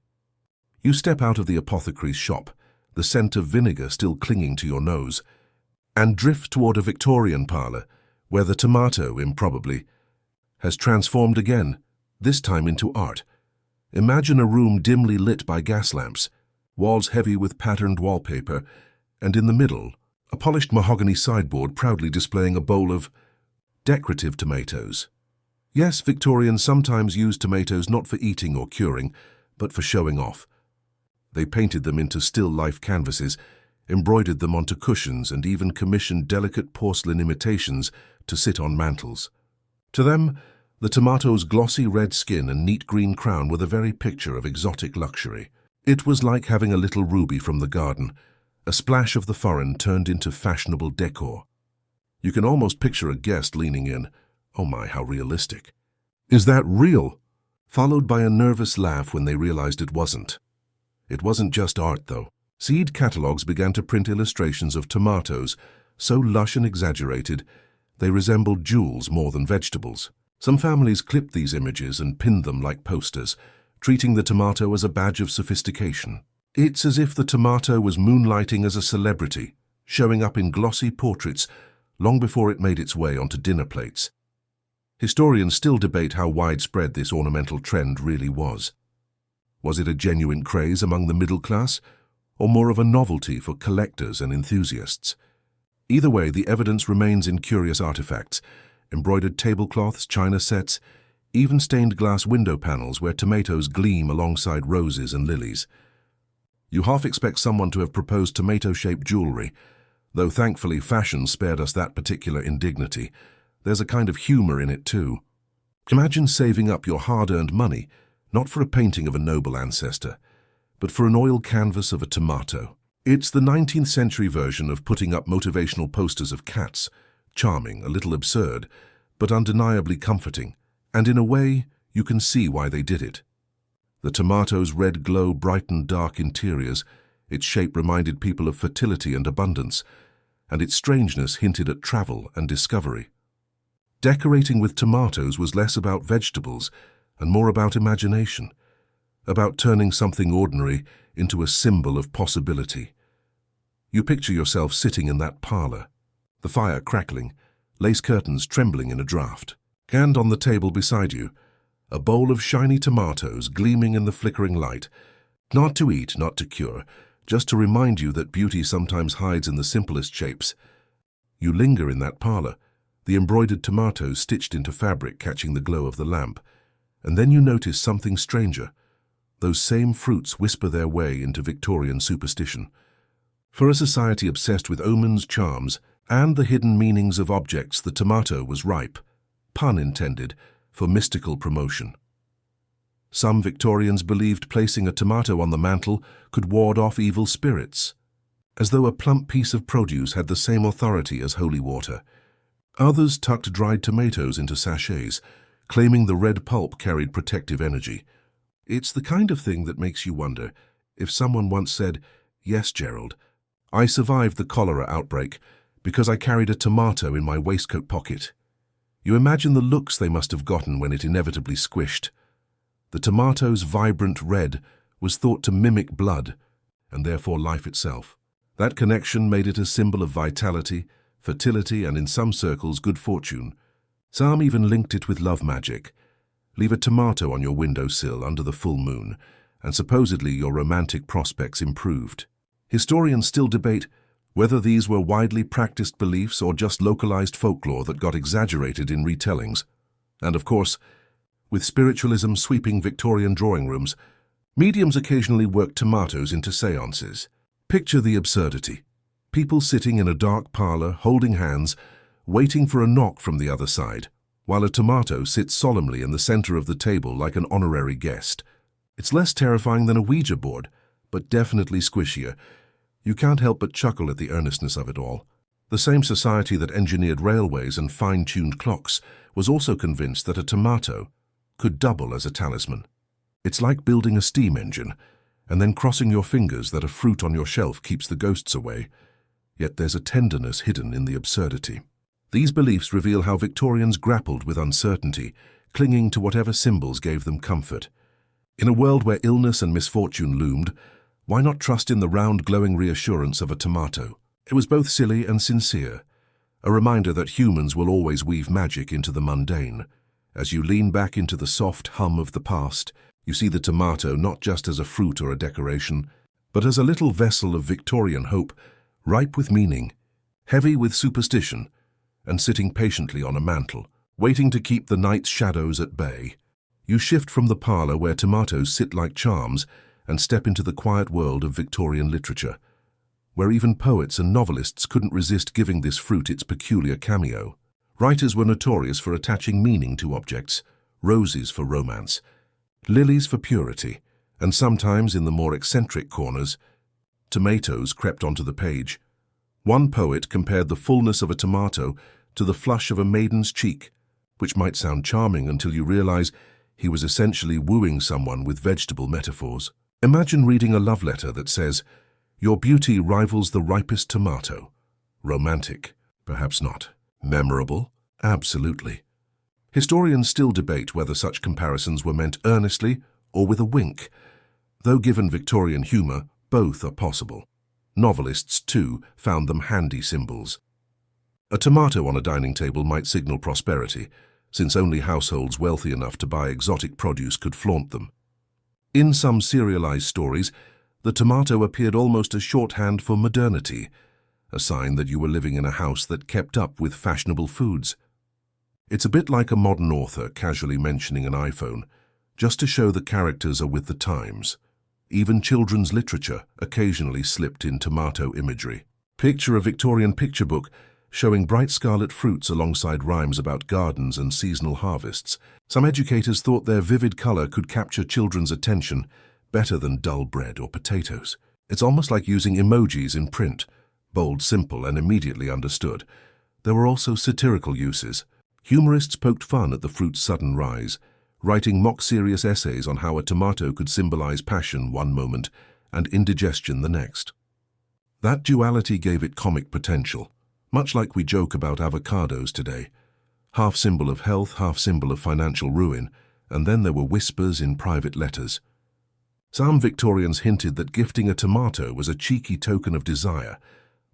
You step out of the apothecary's shop, the scent of vinegar still clinging to your nose, and drift toward a Victorian parlor, where the tomato, improbably, has transformed again, this time into art. Imagine a room dimly lit by gas lamps, walls heavy with patterned wallpaper, and in the middle, a polished mahogany sideboard proudly displaying a bowl of decorative tomatoes. Yes, Victorians sometimes used tomatoes not for eating or curing, but for showing off. They painted them into still life canvases, embroidered them onto cushions, and even commissioned delicate porcelain imitations to sit on mantels. To them, the tomato's glossy red skin and neat green crown were the very picture of exotic luxury. It was like having a little ruby from the garden, a splash of the foreign turned into fashionable decor. You can almost picture a guest leaning in. "Oh my, how realistic. Is that real?" Followed by a nervous laugh when they realized it wasn't. It wasn't just art, though. Seed catalogs began to print illustrations of tomatoes, so lush and exaggerated, they resembled jewels more than vegetables. Some families clipped these images and pinned them like posters, treating the tomato as a badge of sophistication. It's as if the tomato was moonlighting as a celebrity, showing up in glossy portraits long before it made its way onto dinner plates. Historians still debate how widespread this ornamental trend really was. Was it a genuine craze among the middle class, or more of a novelty for collectors and enthusiasts? Either way, the evidence remains in curious artifacts, embroidered tablecloths, china sets, even stained glass window panels where tomatoes gleam alongside roses and lilies. You half expect someone to have proposed tomato-shaped jewelry, though thankfully fashion spared us that particular indignity. There's a kind of humor in it too. Imagine saving up your hard-earned money, not for a painting of a noble ancestor, but for an oil canvas of a tomato. It's the 19th century version of putting up motivational posters of cats, charming, a little absurd, but undeniably comforting, and in a way, you can see why they did it. The tomato's red glow brightened dark interiors, its shape reminded people of fertility and abundance, and its strangeness hinted at travel and discovery. Decorating with tomatoes was less about vegetables and more about imagination, about turning something ordinary into a symbol of possibility. You picture yourself sitting in that parlor, the fire crackling, lace curtains trembling in a draught, and on the table beside you, a bowl of shiny tomatoes gleaming in the flickering light, not to eat, not to cure, just to remind you that beauty sometimes hides in the simplest shapes. You linger in that parlor, the embroidered tomatoes stitched into fabric catching the glow of the lamp. And then you notice something stranger. Those same fruits whisper their way into Victorian superstition. For a society obsessed with omens, charms, and the hidden meanings of objects, the tomato was ripe, pun intended, for mystical promotion. Some Victorians believed placing a tomato on the mantel could ward off evil spirits, as though a plump piece of produce had the same authority as holy water. Others tucked dried tomatoes into sachets, claiming the red pulp carried protective energy. It's the kind of thing that makes you wonder if someone once said, "Yes, Gerald, I survived the cholera outbreak because I carried a tomato in my waistcoat pocket." You imagine the looks they must have gotten when it inevitably squished. The tomato's vibrant red was thought to mimic blood, and therefore life itself. That connection made it a symbol of vitality, fertility, and in some circles, good fortune. Some even linked it with love magic. Leave a tomato on your windowsill under the full moon, and supposedly your romantic prospects improved. Historians still debate whether these were widely practiced beliefs or just localized folklore that got exaggerated in retellings. And of course, with spiritualism sweeping Victorian drawing rooms, mediums occasionally worked tomatoes into seances. Picture the absurdity. People sitting in a dark parlor, holding hands, waiting for a knock from the other side, while a tomato sits solemnly in the center of the table like an honorary guest. It's less terrifying than a Ouija board, but definitely squishier. You can't help but chuckle at the earnestness of it all. The same society that engineered railways and fine-tuned clocks was also convinced that a tomato could double as a talisman. It's like building a steam engine, and then crossing your fingers that a fruit on your shelf keeps the ghosts away. Yet there's a tenderness hidden in the absurdity. These beliefs reveal how Victorians grappled with uncertainty, clinging to whatever symbols gave them comfort. In a world where illness and misfortune loomed, why not trust in the round, glowing reassurance of a tomato? It was both silly and sincere, a reminder that humans will always weave magic into the mundane. As you lean back into the soft hum of the past, you see the tomato not just as a fruit or a decoration, but as a little vessel of Victorian hope, ripe with meaning, heavy with superstition, and sitting patiently on a mantel, waiting to keep the night's shadows at bay. You shift from the parlor where tomatoes sit like charms and step into the quiet world of Victorian literature, where even poets and novelists couldn't resist giving this fruit its peculiar cameo. Writers were notorious for attaching meaning to objects, roses for romance, lilies for purity, and sometimes in the more eccentric corners, tomatoes crept onto the page. One poet compared the fullness of a tomato to the flush of a maiden's cheek, which might sound charming until you realize he was essentially wooing someone with vegetable metaphors. Imagine reading a love letter that says, "Your beauty rivals the ripest tomato." Romantic? Perhaps not. Memorable? Absolutely. Historians still debate whether such comparisons were meant earnestly or with a wink. Though given Victorian humor, both are possible. Novelists, too, found them handy symbols. A tomato on a dining table might signal prosperity, since only households wealthy enough to buy exotic produce could flaunt them. In some serialized stories, the tomato appeared almost as shorthand for modernity, a sign that you were living in a house that kept up with fashionable foods. It's a bit like a modern author casually mentioning an iPhone, just to show the characters are with the times. Even children's literature occasionally slipped in tomato imagery. Picture a Victorian picture book showing bright scarlet fruits alongside rhymes about gardens and seasonal harvests. Some educators thought their vivid color could capture children's attention better than dull bread or potatoes. It's almost like using emojis in print, bold, simple, and immediately understood. There were also satirical uses. Humorists poked fun at the fruit's sudden rise, writing mock-serious essays on how a tomato could symbolize passion one moment and indigestion the next. That duality gave it comic potential, much like we joke about avocados today. Half symbol of health, half symbol of financial ruin, and then there were whispers in private letters. Some Victorians hinted that gifting a tomato was a cheeky token of desire,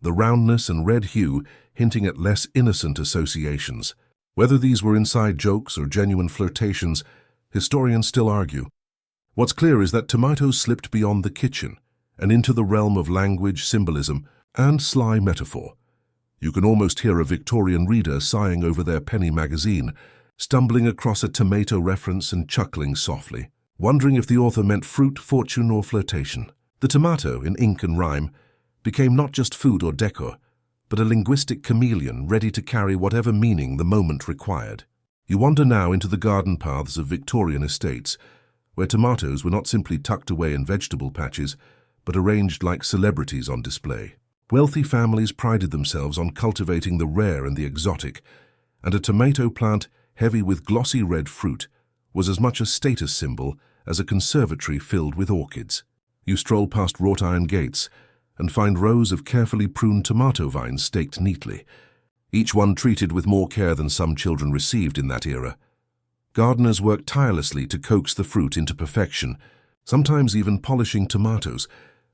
the roundness and red hue hinting at less innocent associations. Whether these were inside jokes or genuine flirtations, historians still argue. What's clear is that tomatoes slipped beyond the kitchen and into the realm of language, symbolism, and sly metaphor. You can almost hear a Victorian reader sighing over their penny magazine, stumbling across a tomato reference and chuckling softly, wondering if the author meant fruit, fortune, or flirtation. The tomato, in ink and rhyme, became not just food or decor, but a linguistic chameleon ready to carry whatever meaning the moment required. You wander now into the garden paths of Victorian estates, where tomatoes were not simply tucked away in vegetable patches, but arranged like celebrities on display. Wealthy families prided themselves on cultivating the rare and the exotic, and a tomato plant heavy with glossy red fruit was as much a status symbol as a conservatory filled with orchids. You stroll past wrought iron gates and find rows of carefully pruned tomato vines staked neatly, each one treated with more care than some children received in that era. Gardeners worked tirelessly to coax the fruit into perfection, sometimes even polishing tomatoes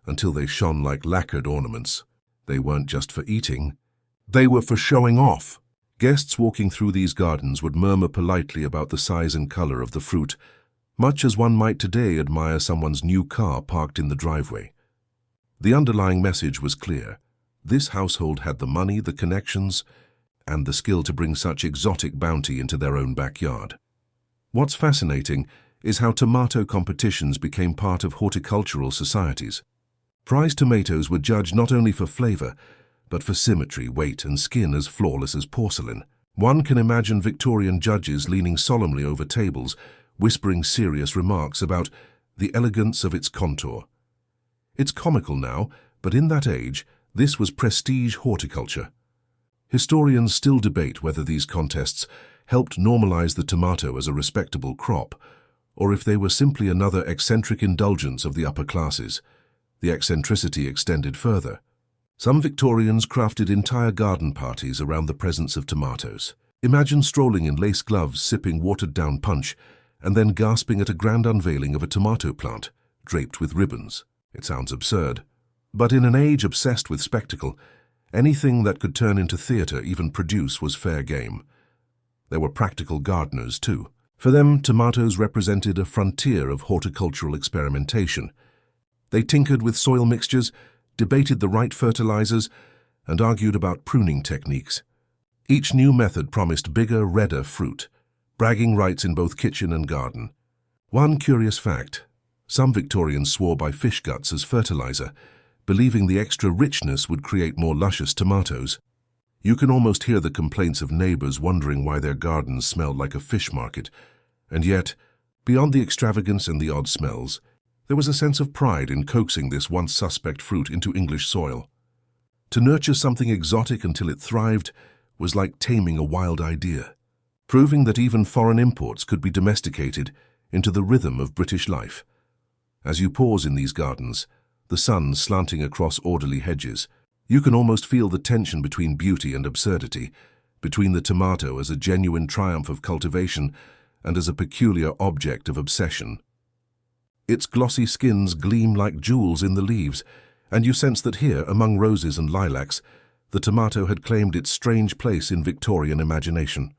until they shone like lacquered ornaments. They weren't just for eating, they were for showing off. Guests walking through these gardens would murmur politely about the size and color of the fruit, much as one might today admire someone's new car parked in the driveway. The underlying message was clear. This household had the money, the connections, and the skill to bring such exotic bounty into their own backyard. What's fascinating is how tomato competitions became part of horticultural societies. Prize tomatoes were judged not only for flavor, but for symmetry, weight, and skin as flawless as porcelain. One can imagine Victorian judges leaning solemnly over tables, whispering serious remarks about the elegance of its contour. It's comical now, but in that age, this was prestige horticulture. Historians still debate whether these contests helped normalize the tomato as a respectable crop, or if they were simply another eccentric indulgence of the upper classes. The eccentricity extended further. Some Victorians crafted entire garden parties around the presence of tomatoes. Imagine strolling in lace gloves, sipping watered-down punch, and then gasping at a grand unveiling of a tomato plant, draped with ribbons. It sounds absurd. But in an age obsessed with spectacle, anything that could turn into theatre, even produce, was fair game. There were practical gardeners, too. For them, tomatoes represented a frontier of horticultural experimentation. They tinkered with soil mixtures, debated the right fertilizers, and argued about pruning techniques. Each new method promised bigger, redder fruit, bragging rights in both kitchen and garden. One curious fact: some Victorians swore by fish guts as fertilizer, believing the extra richness would create more luscious tomatoes. You can almost hear the complaints of neighbors wondering why their gardens smelled like a fish market. And yet, beyond the extravagance and the odd smells, there was a sense of pride in coaxing this once suspect fruit into English soil. To nurture something exotic until it thrived was like taming a wild idea, proving that even foreign imports could be domesticated into the rhythm of British life. As you pause in these gardens, the sun slanting across orderly hedges, you can almost feel the tension between beauty and absurdity, between the tomato as a genuine triumph of cultivation and as a peculiar object of obsession. Its glossy skins gleam like jewels in the leaves, and you sense that here, among roses and lilacs, the tomato had claimed its strange place in Victorian imagination.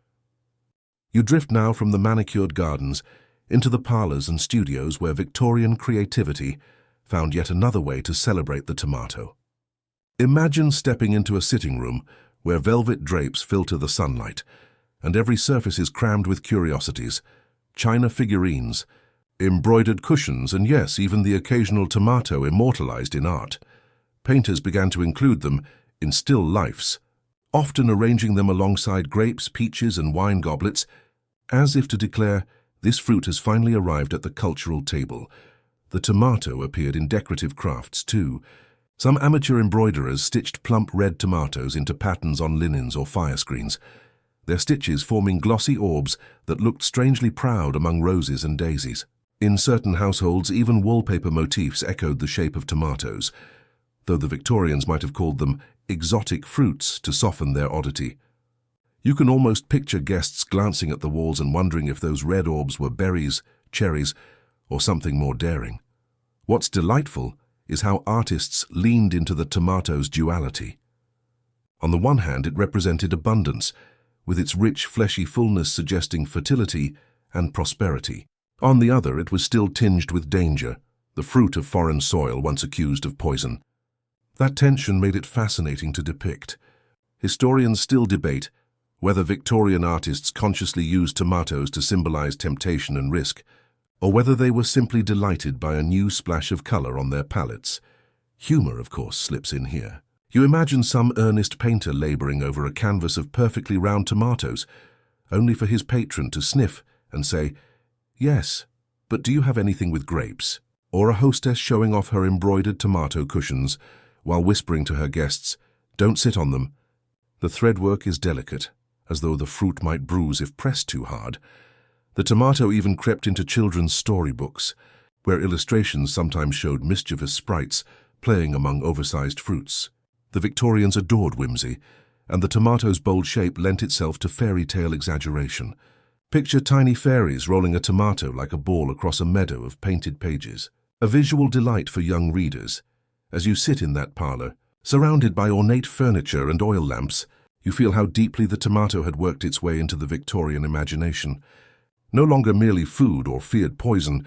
You drift now from the manicured gardens into the parlors and studios where Victorian creativity found yet another way to celebrate the tomato. Imagine stepping into a sitting room where velvet drapes filter the sunlight, and every surface is crammed with curiosities, china figurines, embroidered cushions, and yes, even the occasional tomato immortalized in art. Painters began to include them in still lifes, often arranging them alongside grapes, peaches, and wine goblets, as if to declare, this fruit has finally arrived at the cultural table. The tomato appeared in decorative crafts too. Some amateur embroiderers stitched plump red tomatoes into patterns on linens or fire screens, their stitches forming glossy orbs that looked strangely proud among roses and daisies. In certain households, even wallpaper motifs echoed the shape of tomatoes, though the Victorians might have called them exotic fruits to soften their oddity. You can almost picture guests glancing at the walls and wondering if those red orbs were berries, cherries, or something more daring. What's delightful is how artists leaned into the tomato's duality. On the one hand, it represented abundance, with its rich, fleshy fullness suggesting fertility and prosperity. On the other, it was still tinged with danger, the fruit of foreign soil once accused of poison. That tension made it fascinating to depict. Historians still debate whether Victorian artists consciously used tomatoes to symbolize temptation and risk, or whether they were simply delighted by a new splash of color on their palettes. Humor, of course, slips in here. You imagine some earnest painter laboring over a canvas of perfectly round tomatoes, only for his patron to sniff and say, "Yes, but do you have anything with grapes?" Or a hostess showing off her embroidered tomato cushions while whispering to her guests, "Don't sit on them." The threadwork is delicate, as though the fruit might bruise if pressed too hard. The tomato even crept into children's storybooks, where illustrations sometimes showed mischievous sprites playing among oversized fruits. The Victorians adored whimsy, and the tomato's bold shape lent itself to fairy tale exaggeration. Picture tiny fairies rolling a tomato like a ball across a meadow of painted pages. A visual delight for young readers. As you sit in that parlor, surrounded by ornate furniture and oil lamps, you feel how deeply the tomato had worked its way into the Victorian imagination. No longer merely food or feared poison,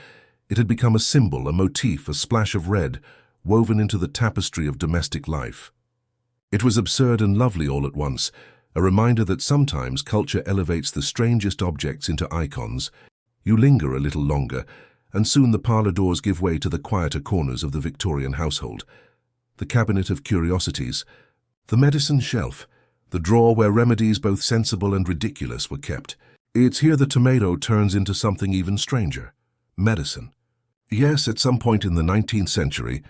it had become a symbol, a motif, a splash of red, woven into the tapestry of domestic life. It was absurd and lovely all at once, a reminder that sometimes culture elevates the strangest objects into icons. You linger a little longer, and soon the parlor doors give way to the quieter corners of the Victorian household. The cabinet of curiosities, the medicine shelf, the drawer where remedies both sensible and ridiculous were kept. It's here the tomato turns into something even stranger. Medicine. Yes, at some point in the 19th century,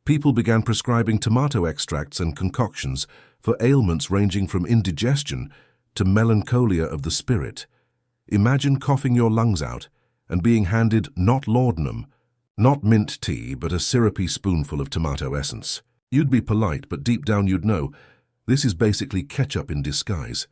people began prescribing tomato extracts and concoctions for ailments ranging from indigestion to melancholia of the spirit. Imagine coughing your lungs out and being handed not laudanum, not mint tea, but a syrupy spoonful of tomato essence. You'd be polite, but deep down you'd know, this is basically ketchup in disguise.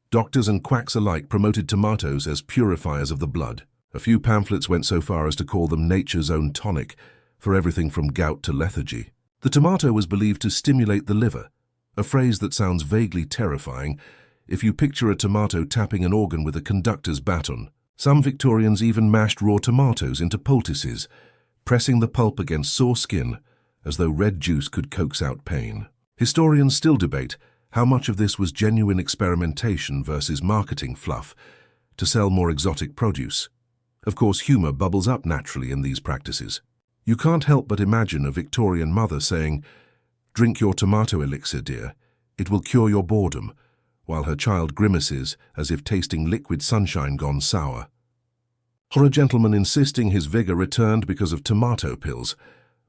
Doctors and quacks alike promoted tomatoes as purifiers of the blood. A few pamphlets went so far as to call them nature's own tonic, for everything from gout to lethargy. The tomato was believed to stimulate the liver, a phrase that sounds vaguely terrifying if you picture a tomato tapping an organ with a conductor's baton. Some Victorians even mashed raw tomatoes into poultices, pressing the pulp against sore skin as though red juice could coax out pain. Historians still debate how much of this was genuine experimentation versus marketing fluff to sell more exotic produce. Of course, humor bubbles up naturally in these practices. You can't help but imagine a Victorian mother saying, "Drink your tomato elixir, dear. It will cure your boredom," while her child grimaces as if tasting liquid sunshine gone sour. Or a gentleman insisting his vigor returned because of tomato pills,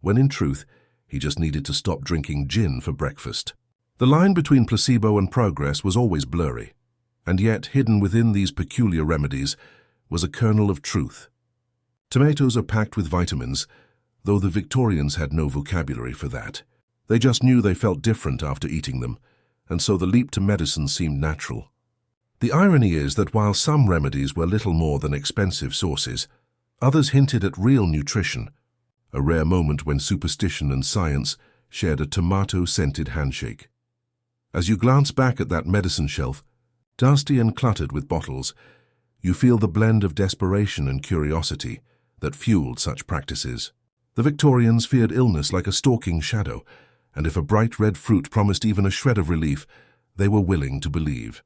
when in truth, he just needed to stop drinking gin for breakfast. The line between placebo and progress was always blurry, and yet hidden within these peculiar remedies was a kernel of truth. Tomatoes are packed with vitamins, though the Victorians had no vocabulary for that. They just knew they felt different after eating them, and so the leap to medicine seemed natural. The irony is that while some remedies were little more than expensive sauces, others hinted at real nutrition, a rare moment when superstition and science shared a tomato-scented handshake. As you glance back at that medicine shelf, dusty and cluttered with bottles, you feel the blend of desperation and curiosity that fueled such practices. The Victorians feared illness like a stalking shadow, and if a bright red fruit promised even a shred of relief, they were willing to believe.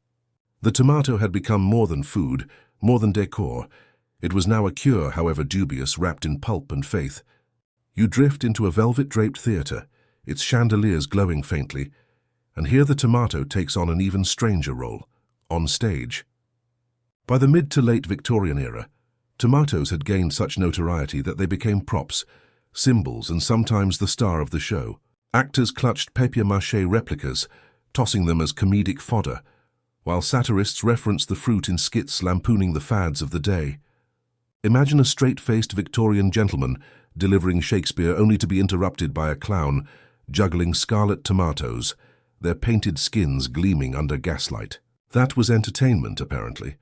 The tomato had become more than food, more than decor. It was now a cure, however dubious, wrapped in pulp and faith. You drift into a velvet-draped theatre, its chandeliers glowing faintly, and here the tomato takes on an even stranger role, on stage. By the mid to late Victorian era, tomatoes had gained such notoriety that they became props, symbols, and sometimes the star of the show. Actors clutched papier-mâché replicas, tossing them as comedic fodder, while satirists referenced the fruit in skits lampooning the fads of the day. Imagine a straight-faced Victorian gentleman delivering Shakespeare only to be interrupted by a clown juggling scarlet tomatoes, their painted skins gleaming under gaslight. That was entertainment, apparently.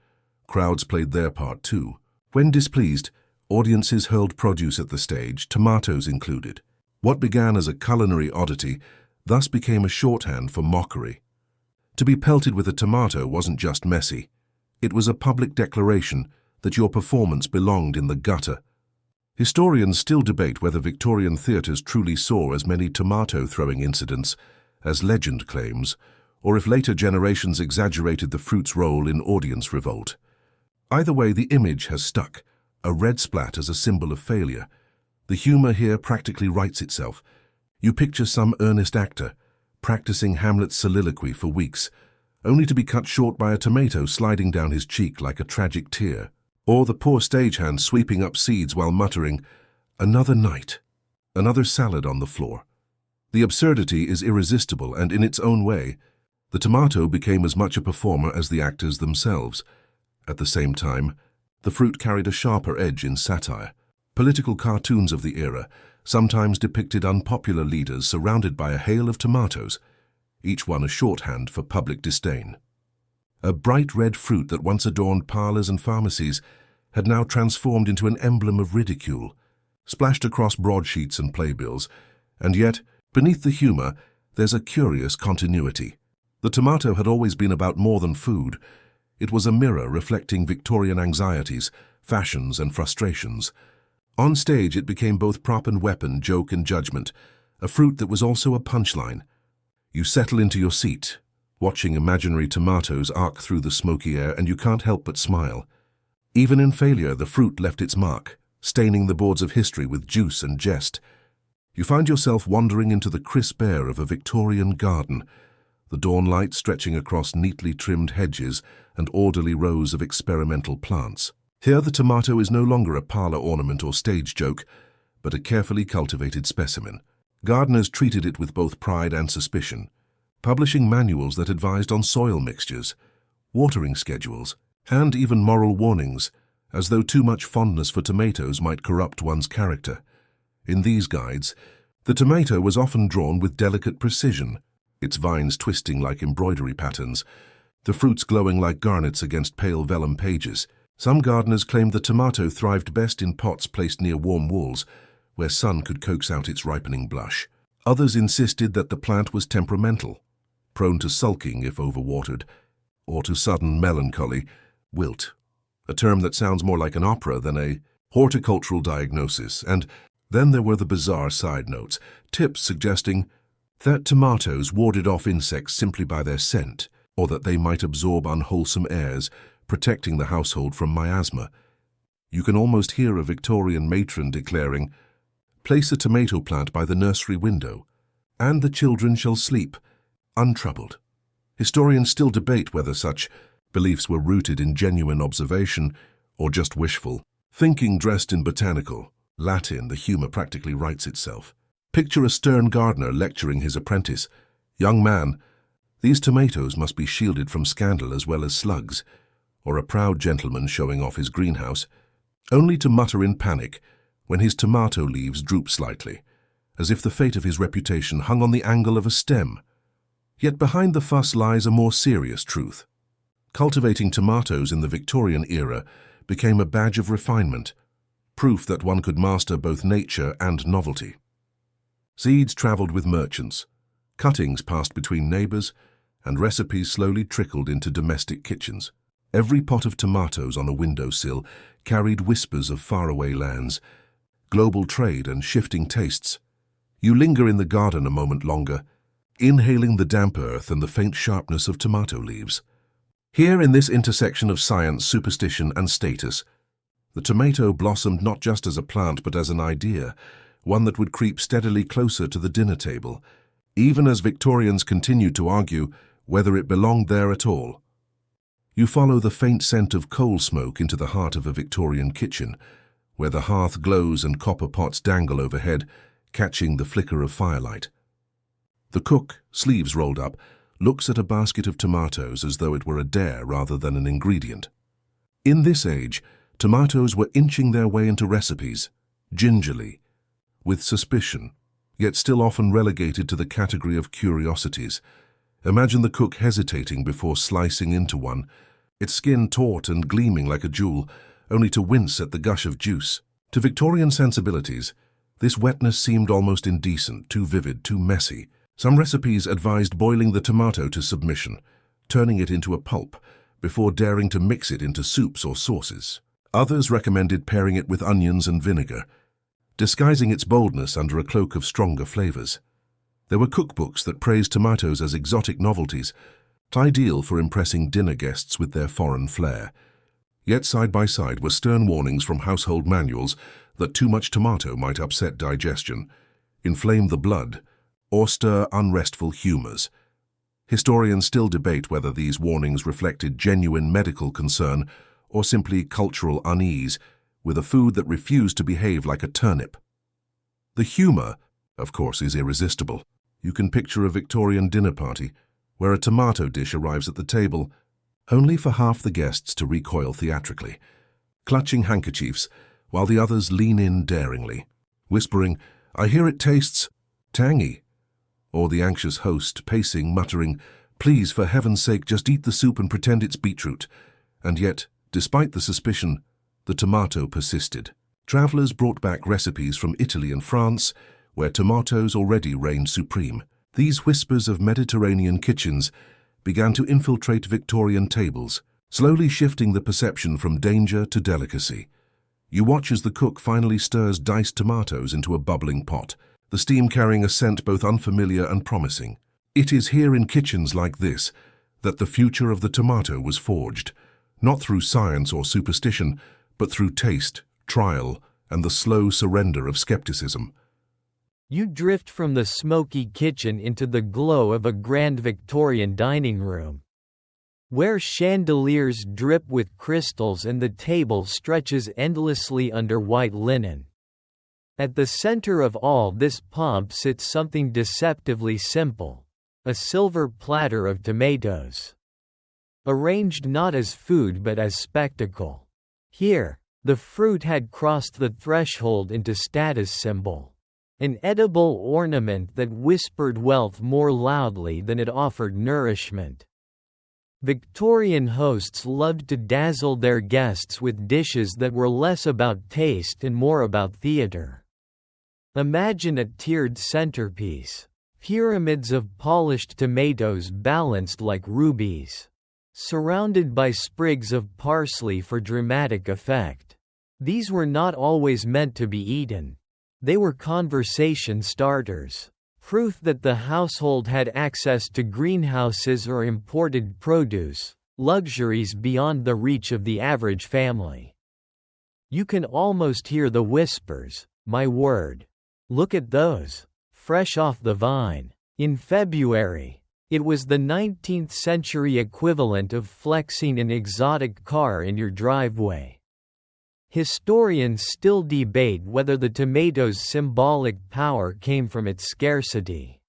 Crowds played their part too. When displeased, audiences hurled produce at the stage, tomatoes included. What began as a culinary oddity thus became a shorthand for mockery. To be pelted with a tomato wasn't just messy. It was a public declaration that your performance belonged in the gutter. Historians still debate whether Victorian theatres truly saw as many tomato-throwing incidents as legend claims, or if later generations exaggerated the fruit's role in audience revolt. Either way, the image has stuck, a red splat as a symbol of failure. The humor here practically writes itself. You picture some earnest actor, practicing Hamlet's soliloquy for weeks, only to be cut short by a tomato sliding down his cheek like a tragic tear, or the poor stagehand sweeping up seeds while muttering, "Another night, another salad on the floor." The absurdity is irresistible, and in its own way, the tomato became as much a performer as the actors themselves. At the same time, the fruit carried a sharper edge in satire. Political cartoons of the era sometimes depicted unpopular leaders surrounded by a hail of tomatoes, each one a shorthand for public disdain. A bright red fruit that once adorned parlors and pharmacies had now transformed into an emblem of ridicule, splashed across broadsheets and playbills, and yet, beneath the humor, there's a curious continuity. The tomato had always been about more than food. It was a mirror reflecting Victorian anxieties, fashions, and frustrations. On stage, it became both prop and weapon, joke and judgment, a fruit that was also a punchline. You settle into your seat, watching imaginary tomatoes arc through the smoky air, and you can't help but smile. Even in failure, the fruit left its mark, staining the boards of history with juice and jest. You find yourself wandering into the crisp air of a Victorian garden, the dawn light stretching across neatly trimmed hedges and orderly rows of experimental plants. Here the tomato is no longer a parlor ornament or stage joke, but a carefully cultivated specimen. Gardeners treated it with both pride and suspicion, publishing manuals that advised on soil mixtures, watering schedules, and even moral warnings, as though too much fondness for tomatoes might corrupt one's character. In these guides, the tomato was often drawn with delicate precision, its vines twisting like embroidery patterns, the fruits glowing like garnets against pale vellum pages. Some gardeners claimed the tomato thrived best in pots placed near warm walls, where sun could coax out its ripening blush. Others insisted that the plant was temperamental, prone to sulking if overwatered, or to sudden melancholy, wilt, a term that sounds more like an opera than a horticultural diagnosis. And then there were the bizarre side notes, tips suggesting that tomatoes warded off insects simply by their scent, or that they might absorb unwholesome airs, protecting the household from miasma. You can almost hear a Victorian matron declaring, "Place a tomato plant by the nursery window, and the children shall sleep, untroubled." Historians still debate whether such beliefs were rooted in genuine observation or just wishful thinking dressed in botanical Latin. The humor practically writes itself. Picture a stern gardener lecturing his apprentice. "Young man, these tomatoes must be shielded from scandal as well as slugs," or a proud gentleman showing off his greenhouse, only to mutter in panic when his tomato leaves droop slightly, as if the fate of his reputation hung on the angle of a stem. Yet behind the fuss lies a more serious truth. Cultivating tomatoes in the Victorian era became a badge of refinement, proof that one could master both nature and novelty. Seeds traveled with merchants, cuttings passed between neighbors, and recipes slowly trickled into domestic kitchens. Every pot of tomatoes on a windowsill carried whispers of faraway lands, global trade and shifting tastes. You linger in the garden a moment longer, inhaling the damp earth and the faint sharpness of tomato leaves. Here, in this intersection of science, superstition, and status, the tomato blossomed not just as a plant but as an idea, one that would creep steadily closer to the dinner table, even as Victorians continued to argue whether it belonged there at all. You follow the faint scent of coal smoke into the heart of a Victorian kitchen, where the hearth glows and copper pots dangle overhead, catching the flicker of firelight. The cook, sleeves rolled up, looks at a basket of tomatoes as though it were a dare rather than an ingredient. In this age, tomatoes were inching their way into recipes, gingerly, with suspicion, yet still often relegated to the category of curiosities. Imagine the cook hesitating before slicing into one, its skin taut and gleaming like a jewel, only to wince at the gush of juice. To Victorian sensibilities, this wetness seemed almost indecent, too vivid, too messy. Some recipes advised boiling the tomato to submission, turning it into a pulp, before daring to mix it into soups or sauces. Others recommended pairing it with onions and vinegar, disguising its boldness under a cloak of stronger flavors. There were cookbooks that praised tomatoes as exotic novelties, ideal for impressing dinner guests with their foreign flair. Yet side by side were stern warnings from household manuals that too much tomato might upset digestion, inflame the blood, or stir unrestful humors. Historians still debate whether these warnings reflected genuine medical concern or simply cultural unease with a food that refused to behave like a turnip. The humor, of course, is irresistible. You can picture a Victorian dinner party where a tomato dish arrives at the table, only for half the guests to recoil theatrically, clutching handkerchiefs while the others lean in daringly, whispering, "I hear it tastes tangy," or the anxious host pacing, muttering, "Please, for heaven's sake, just eat the soup and pretend it's beetroot." And yet, despite the suspicion, the tomato persisted. Travelers brought back recipes from Italy and France, where tomatoes already reigned supreme. These whispers of Mediterranean kitchens began to infiltrate Victorian tables, slowly shifting the perception from danger to delicacy. You watch as the cook finally stirs diced tomatoes into a bubbling pot, the steam carrying a scent both unfamiliar and promising. It is here in kitchens like this that the future of the tomato was forged, not through science or superstition, but through taste, trial, and the slow surrender of skepticism. You drift from the smoky kitchen into the glow of a grand Victorian dining room, where chandeliers drip with crystals and the table stretches endlessly under white linen. At the center of all this pomp sits something deceptively simple: a silver platter of tomatoes, arranged not as food but as spectacle. Here, the fruit had crossed the threshold into status symbol, an edible ornament that whispered wealth more loudly than it offered nourishment. Victorian hosts loved to dazzle their guests with dishes that were less about taste and more about theater. Imagine a tiered centerpiece, pyramids of polished tomatoes balanced like rubies, surrounded by sprigs of parsley for dramatic effect. These were not always meant to be eaten. They were conversation starters, proof that the household had access to greenhouses or imported produce, luxuries beyond the reach of the average family. You can almost hear the whispers, "My word. Look at those. Fresh off the vine." In February, it was the 19th century equivalent of flexing an exotic car in your driveway. Historians still debate whether the tomato's symbolic power came from its scarcity,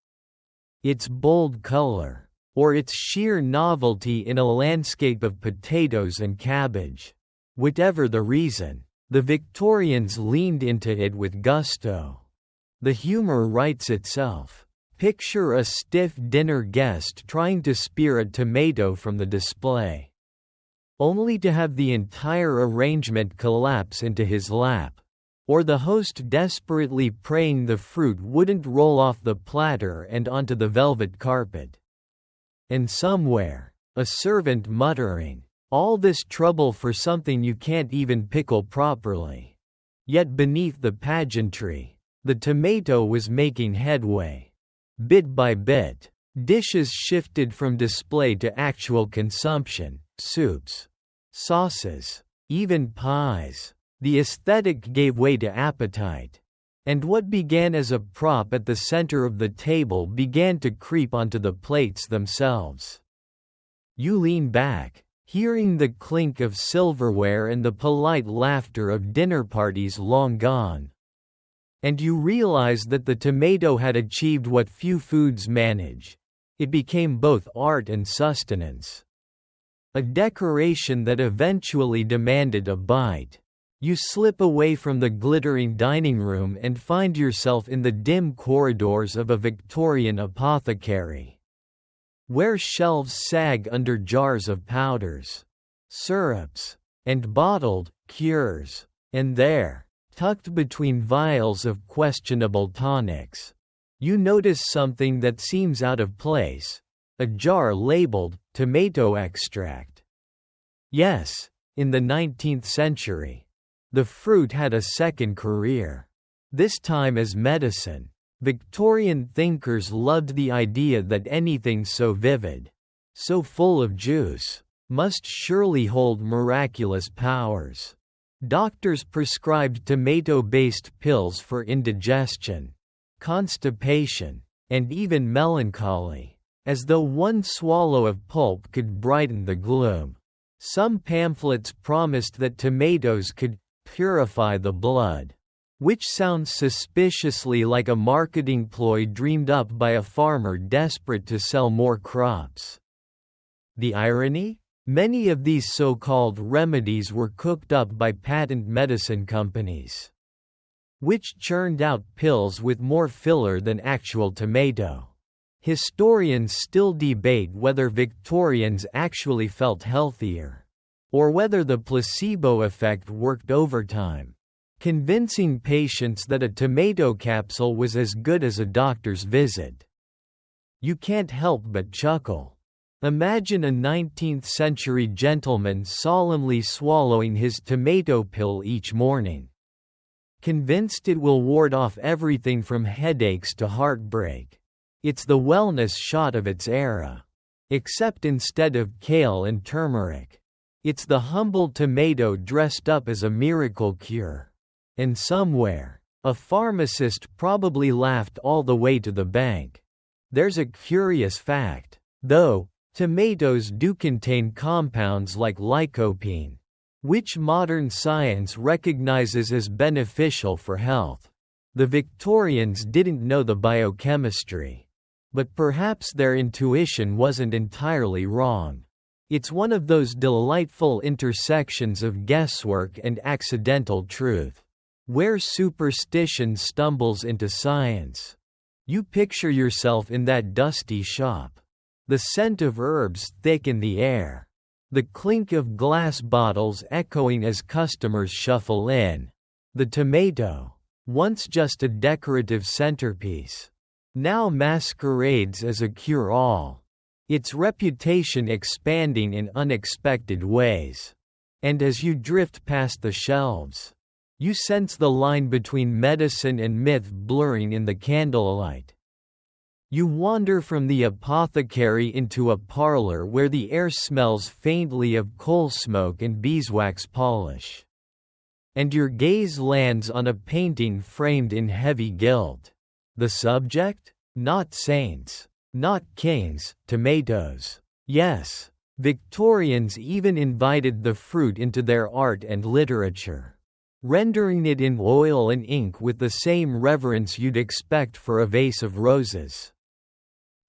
its bold color, or its sheer novelty in a landscape of potatoes and cabbage. Whatever the reason, the Victorians leaned into it with gusto. The humor writes itself. Picture a stiff dinner guest trying to spear a tomato from the display, only to have the entire arrangement collapse into his lap, or the host desperately praying the fruit wouldn't roll off the platter and onto the velvet carpet. And somewhere, a servant muttering, "All this trouble for something you can't even pickle properly." Yet beneath the pageantry, the tomato was making headway. Bit by bit, dishes shifted from display to actual consumption. Soups, sauces, even pies. The aesthetic gave way to appetite. And what began as a prop at the center of the table began to creep onto the plates themselves. You lean back, hearing the clink of silverware and the polite laughter of dinner parties long gone. And you realize that the tomato had achieved what few foods manage. It became both art and sustenance. A decoration that eventually demanded a bite. You slip away from the glittering dining room and find yourself in the dim corridors of a Victorian apothecary, where shelves sag under jars of powders, syrups, and bottled cures. And there, tucked between vials of questionable tonics, you notice something that seems out of place: a jar labeled tomato extract. Yes, in the 19th century, the fruit had a second career, this time as medicine. Victorian thinkers loved the idea that anything so vivid, so full of juice, must surely hold miraculous powers. Doctors prescribed tomato-based pills for indigestion, constipation, and even melancholy, as though one swallow of pulp could brighten the gloom. Some pamphlets promised that tomatoes could purify the blood, which sounds suspiciously like a marketing ploy dreamed up by a farmer desperate to sell more crops. The irony? Many of these so-called remedies were cooked up by patent medicine companies, which churned out pills with more filler than actual tomato. Historians still debate whether Victorians actually felt healthier, or whether the placebo effect worked overtime, convincing patients that a tomato capsule was as good as a doctor's visit. You can't help but chuckle. Imagine a 19th-century gentleman solemnly swallowing his tomato pill each morning, convinced it will ward off everything from headaches to heartbreak. It's the wellness shot of its era. Except instead of kale and turmeric, it's the humble tomato dressed up as a miracle cure. And somewhere, a pharmacist probably laughed all the way to the bank. There's a curious fact, though. Tomatoes do contain compounds like lycopene, which modern science recognizes as beneficial for health. The Victorians didn't know the biochemistry, but perhaps their intuition wasn't entirely wrong. It's one of those delightful intersections of guesswork and accidental truth, where superstition stumbles into science. You picture yourself in that dusty shop. The scent of herbs thick in the air. The clink of glass bottles echoing as customers shuffle in. The tomato, once just a decorative centerpiece, now masquerades as a cure-all, its reputation expanding in unexpected ways. And as you drift past the shelves, you sense the line between medicine and myth blurring in the candlelight. You wander from the apothecary into a parlor where the air smells faintly of coal smoke and beeswax polish. And your gaze lands on a painting framed in heavy gilt. The subject? Not saints. Not kings, tomatoes. Yes, Victorians even invited the fruit into their art and literature, rendering it in oil and ink with the same reverence you'd expect for a vase of roses.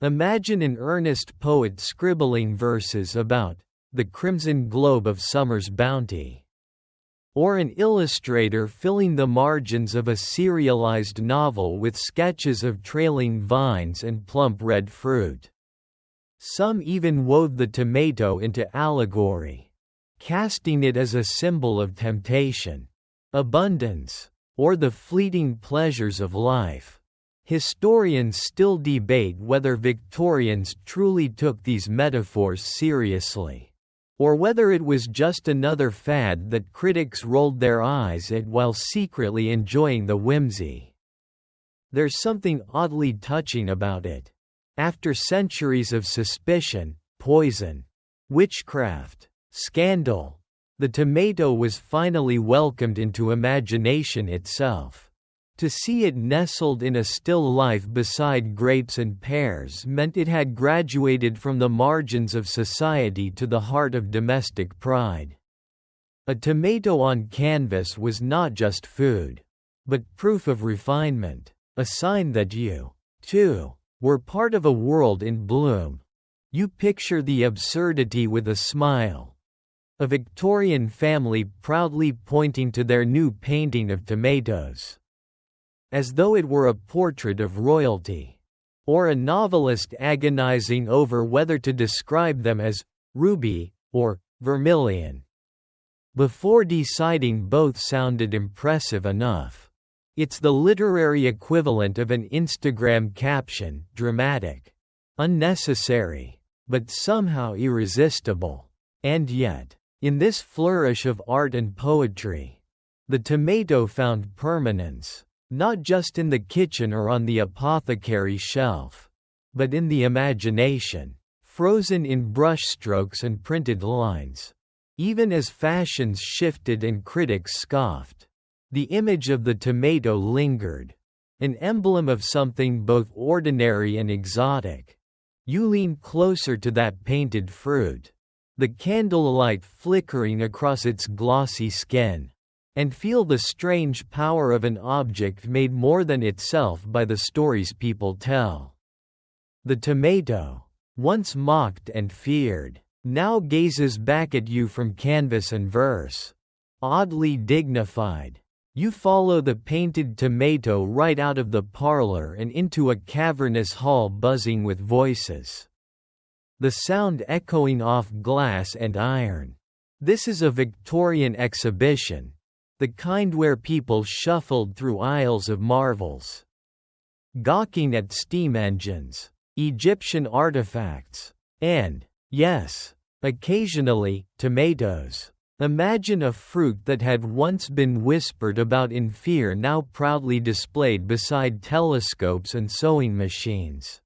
Imagine an earnest poet scribbling verses about the crimson globe of summer's bounty, or an illustrator filling the margins of a serialized novel with sketches of trailing vines and plump red fruit. Some even wove the tomato into allegory, casting it as a symbol of temptation, abundance, or the fleeting pleasures of life. Historians still debate whether Victorians truly took these metaphors seriously, or whether it was just another fad that critics rolled their eyes at while secretly enjoying the whimsy. There's something oddly touching about it. After centuries of suspicion, poison, witchcraft, scandal, the tomato was finally welcomed into imagination itself. To see it nestled in a still life beside grapes and pears meant it had graduated from the margins of society to the heart of domestic pride. A tomato on canvas was not just food, but proof of refinement, a sign that you, too, were part of a world in bloom. You picture the absurdity with a smile. A Victorian family proudly pointing to their new painting of tomatoes, as though it were a portrait of royalty, or a novelist agonizing over whether to describe them as ruby or vermilion. Before deciding, both sounded impressive enough. It's the literary equivalent of an Instagram caption, dramatic, unnecessary, but somehow irresistible. And yet, in this flourish of art and poetry, the tomato found permanence. Not just in the kitchen or on the apothecary shelf, but in the imagination, frozen in brushstrokes and printed lines. Even as fashions shifted and critics scoffed, the image of the tomato lingered, an emblem of something both ordinary and exotic. You lean closer to that painted fruit, the candlelight flickering across its glossy skin, and feel the strange power of an object made more than itself by the stories people tell. The tomato, once mocked and feared, now gazes back at you from canvas and verse. Oddly dignified, you follow the painted tomato right out of the parlor and into a cavernous hall buzzing with voices, the sound echoing off glass and iron. This is a Victorian exhibition, the kind where people shuffled through aisles of marvels, gawking at steam engines, Egyptian artifacts, and, yes, occasionally, tomatoes. Imagine a fruit that had once been whispered about in fear now proudly displayed beside telescopes and sewing machines.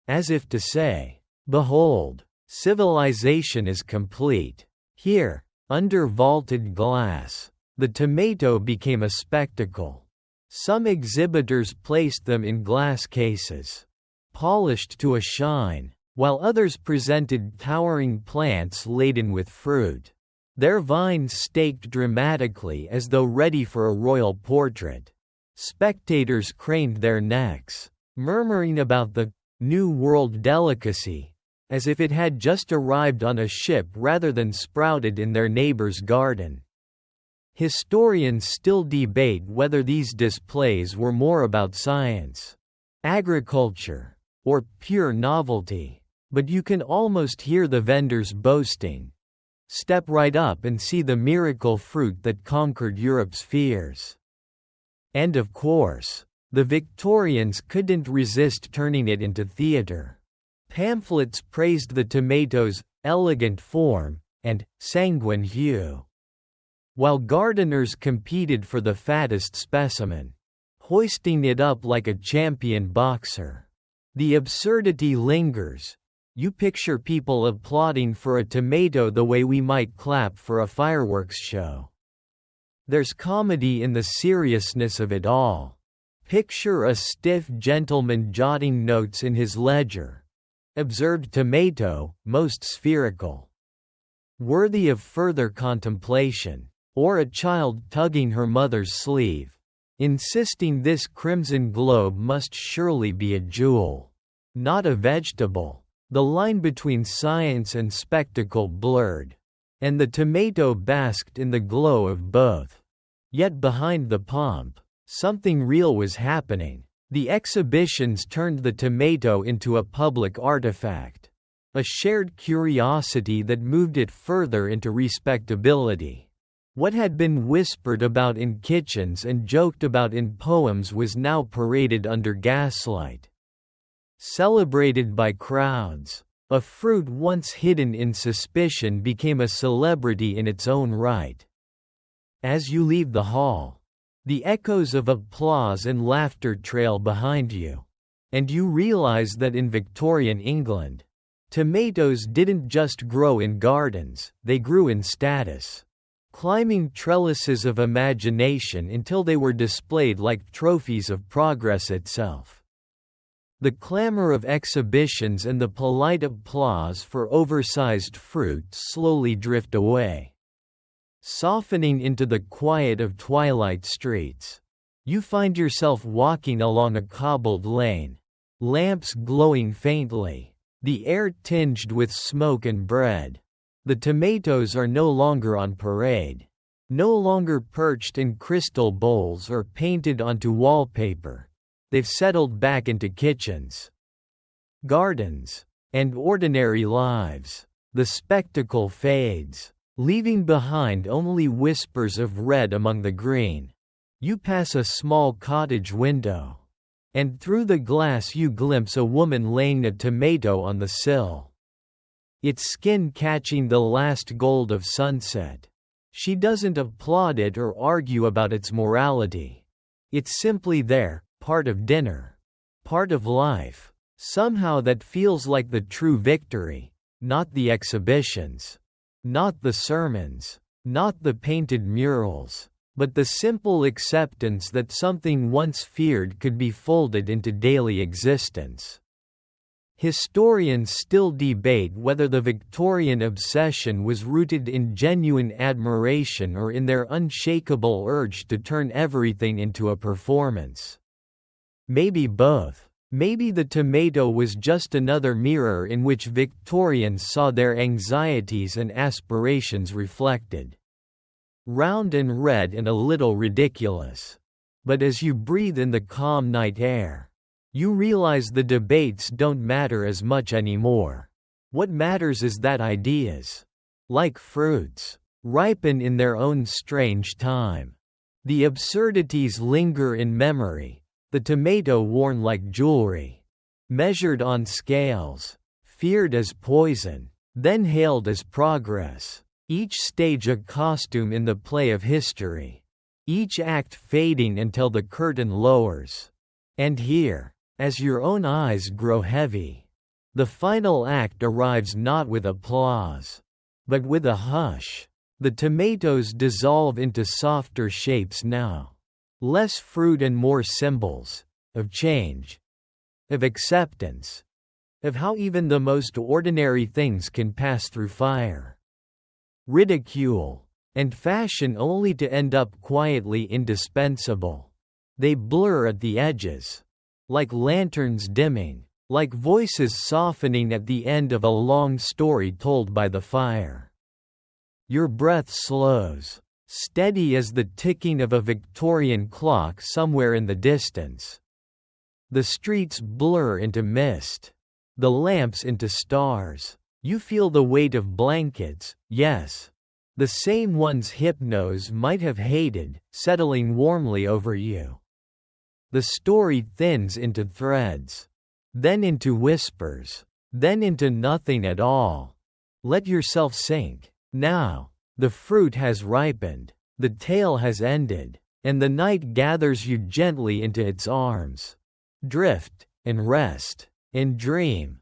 As if to say, behold, civilization is complete. Here, under vaulted glass, the tomato became a spectacle. Some exhibitors placed them in glass cases, polished to a shine, while others presented towering plants laden with fruit, their vines staked dramatically as though ready for a royal portrait. Spectators craned their necks, murmuring about the New World delicacy, as if it had just arrived on a ship rather than sprouted in their neighbor's garden. Historians still debate whether these displays were more about science, agriculture, or pure novelty, but you can almost hear the vendors boasting. Step right up and see the miracle fruit that conquered Europe's fears. And of course, the Victorians couldn't resist turning it into theatre. Pamphlets praised the tomato's elegant form and sanguine hue, while gardeners competed for the fattest specimen, hoisting it up like a champion boxer. The absurdity lingers. You picture people applauding for a tomato the way we might clap for a fireworks show. There's comedy in the seriousness of it all. Picture a stiff gentleman jotting notes in his ledger. Observed tomato, most spherical, worthy of further contemplation. Or a child tugging her mother's sleeve, insisting this crimson globe must surely be a jewel, not a vegetable. The line between science and spectacle blurred, and the tomato basked in the glow of both. Yet behind the pomp, something real was happening. The exhibitions turned the tomato into a public artifact, a shared curiosity that moved it further into respectability. What had been whispered about in kitchens and joked about in poems was now paraded under gaslight, celebrated by crowds. A fruit once hidden in suspicion became a celebrity in its own right. As you leave the hall, the echoes of applause and laughter trail behind you, and you realize that in Victorian England, tomatoes didn't just grow in gardens, they grew in status, climbing trellises of imagination until they were displayed like trophies of progress itself. The clamor of exhibitions and the polite applause for oversized fruit slowly drift away, softening into the quiet of twilight streets. You find yourself walking along a cobbled lane, lamps glowing faintly, the air tinged with smoke and bread. The tomatoes are no longer on parade, no longer perched in crystal bowls or painted onto wallpaper. They've settled back into kitchens, gardens, and ordinary lives. The spectacle fades, leaving behind only whispers of red among the green. You pass a small cottage window, and through the glass you glimpse a woman laying a tomato on the sill, its skin catching the last gold of sunset. She doesn't applaud it or argue about its morality. It's simply there, part of dinner. Part of life. Somehow that feels like the true victory. Not the exhibitions. Not the sermons. Not the painted murals. But the simple acceptance that something once feared could be folded into daily existence. Historians still debate whether the Victorian obsession was rooted in genuine admiration or in their unshakable urge to turn everything into a performance. Maybe both. Maybe the tomato was just another mirror in which Victorians saw their anxieties and aspirations reflected. Round and red and a little ridiculous. But as you breathe in the calm night air, you realize the debates don't matter as much anymore. What matters is that ideas, like fruits, ripen in their own strange time. The absurdities linger in memory, the tomato worn like jewelry, measured on scales, feared as poison, then hailed as progress. Each stage a costume in the play of history. Each act fading until the curtain lowers. And here, as your own eyes grow heavy, the final act arrives not with applause, but with a hush. The tomatoes dissolve into softer shapes now. Less fruit and more symbols, of change, of acceptance, of how even the most ordinary things can pass through fire, ridicule, and fashion only to end up quietly indispensable. They blur at the edges, like lanterns dimming, like voices softening at the end of a long story told by the fire. Your breath slows, steady as the ticking of a Victorian clock somewhere in the distance. The streets blur into mist, the lamps into stars. You feel the weight of blankets, yes, the same ones Hypnos might have hated, settling warmly over you. The story thins into threads, then into whispers, then into nothing at all. Let yourself sink. Now, the fruit has ripened, the tale has ended, and the night gathers you gently into its arms. Drift, and rest, and dream.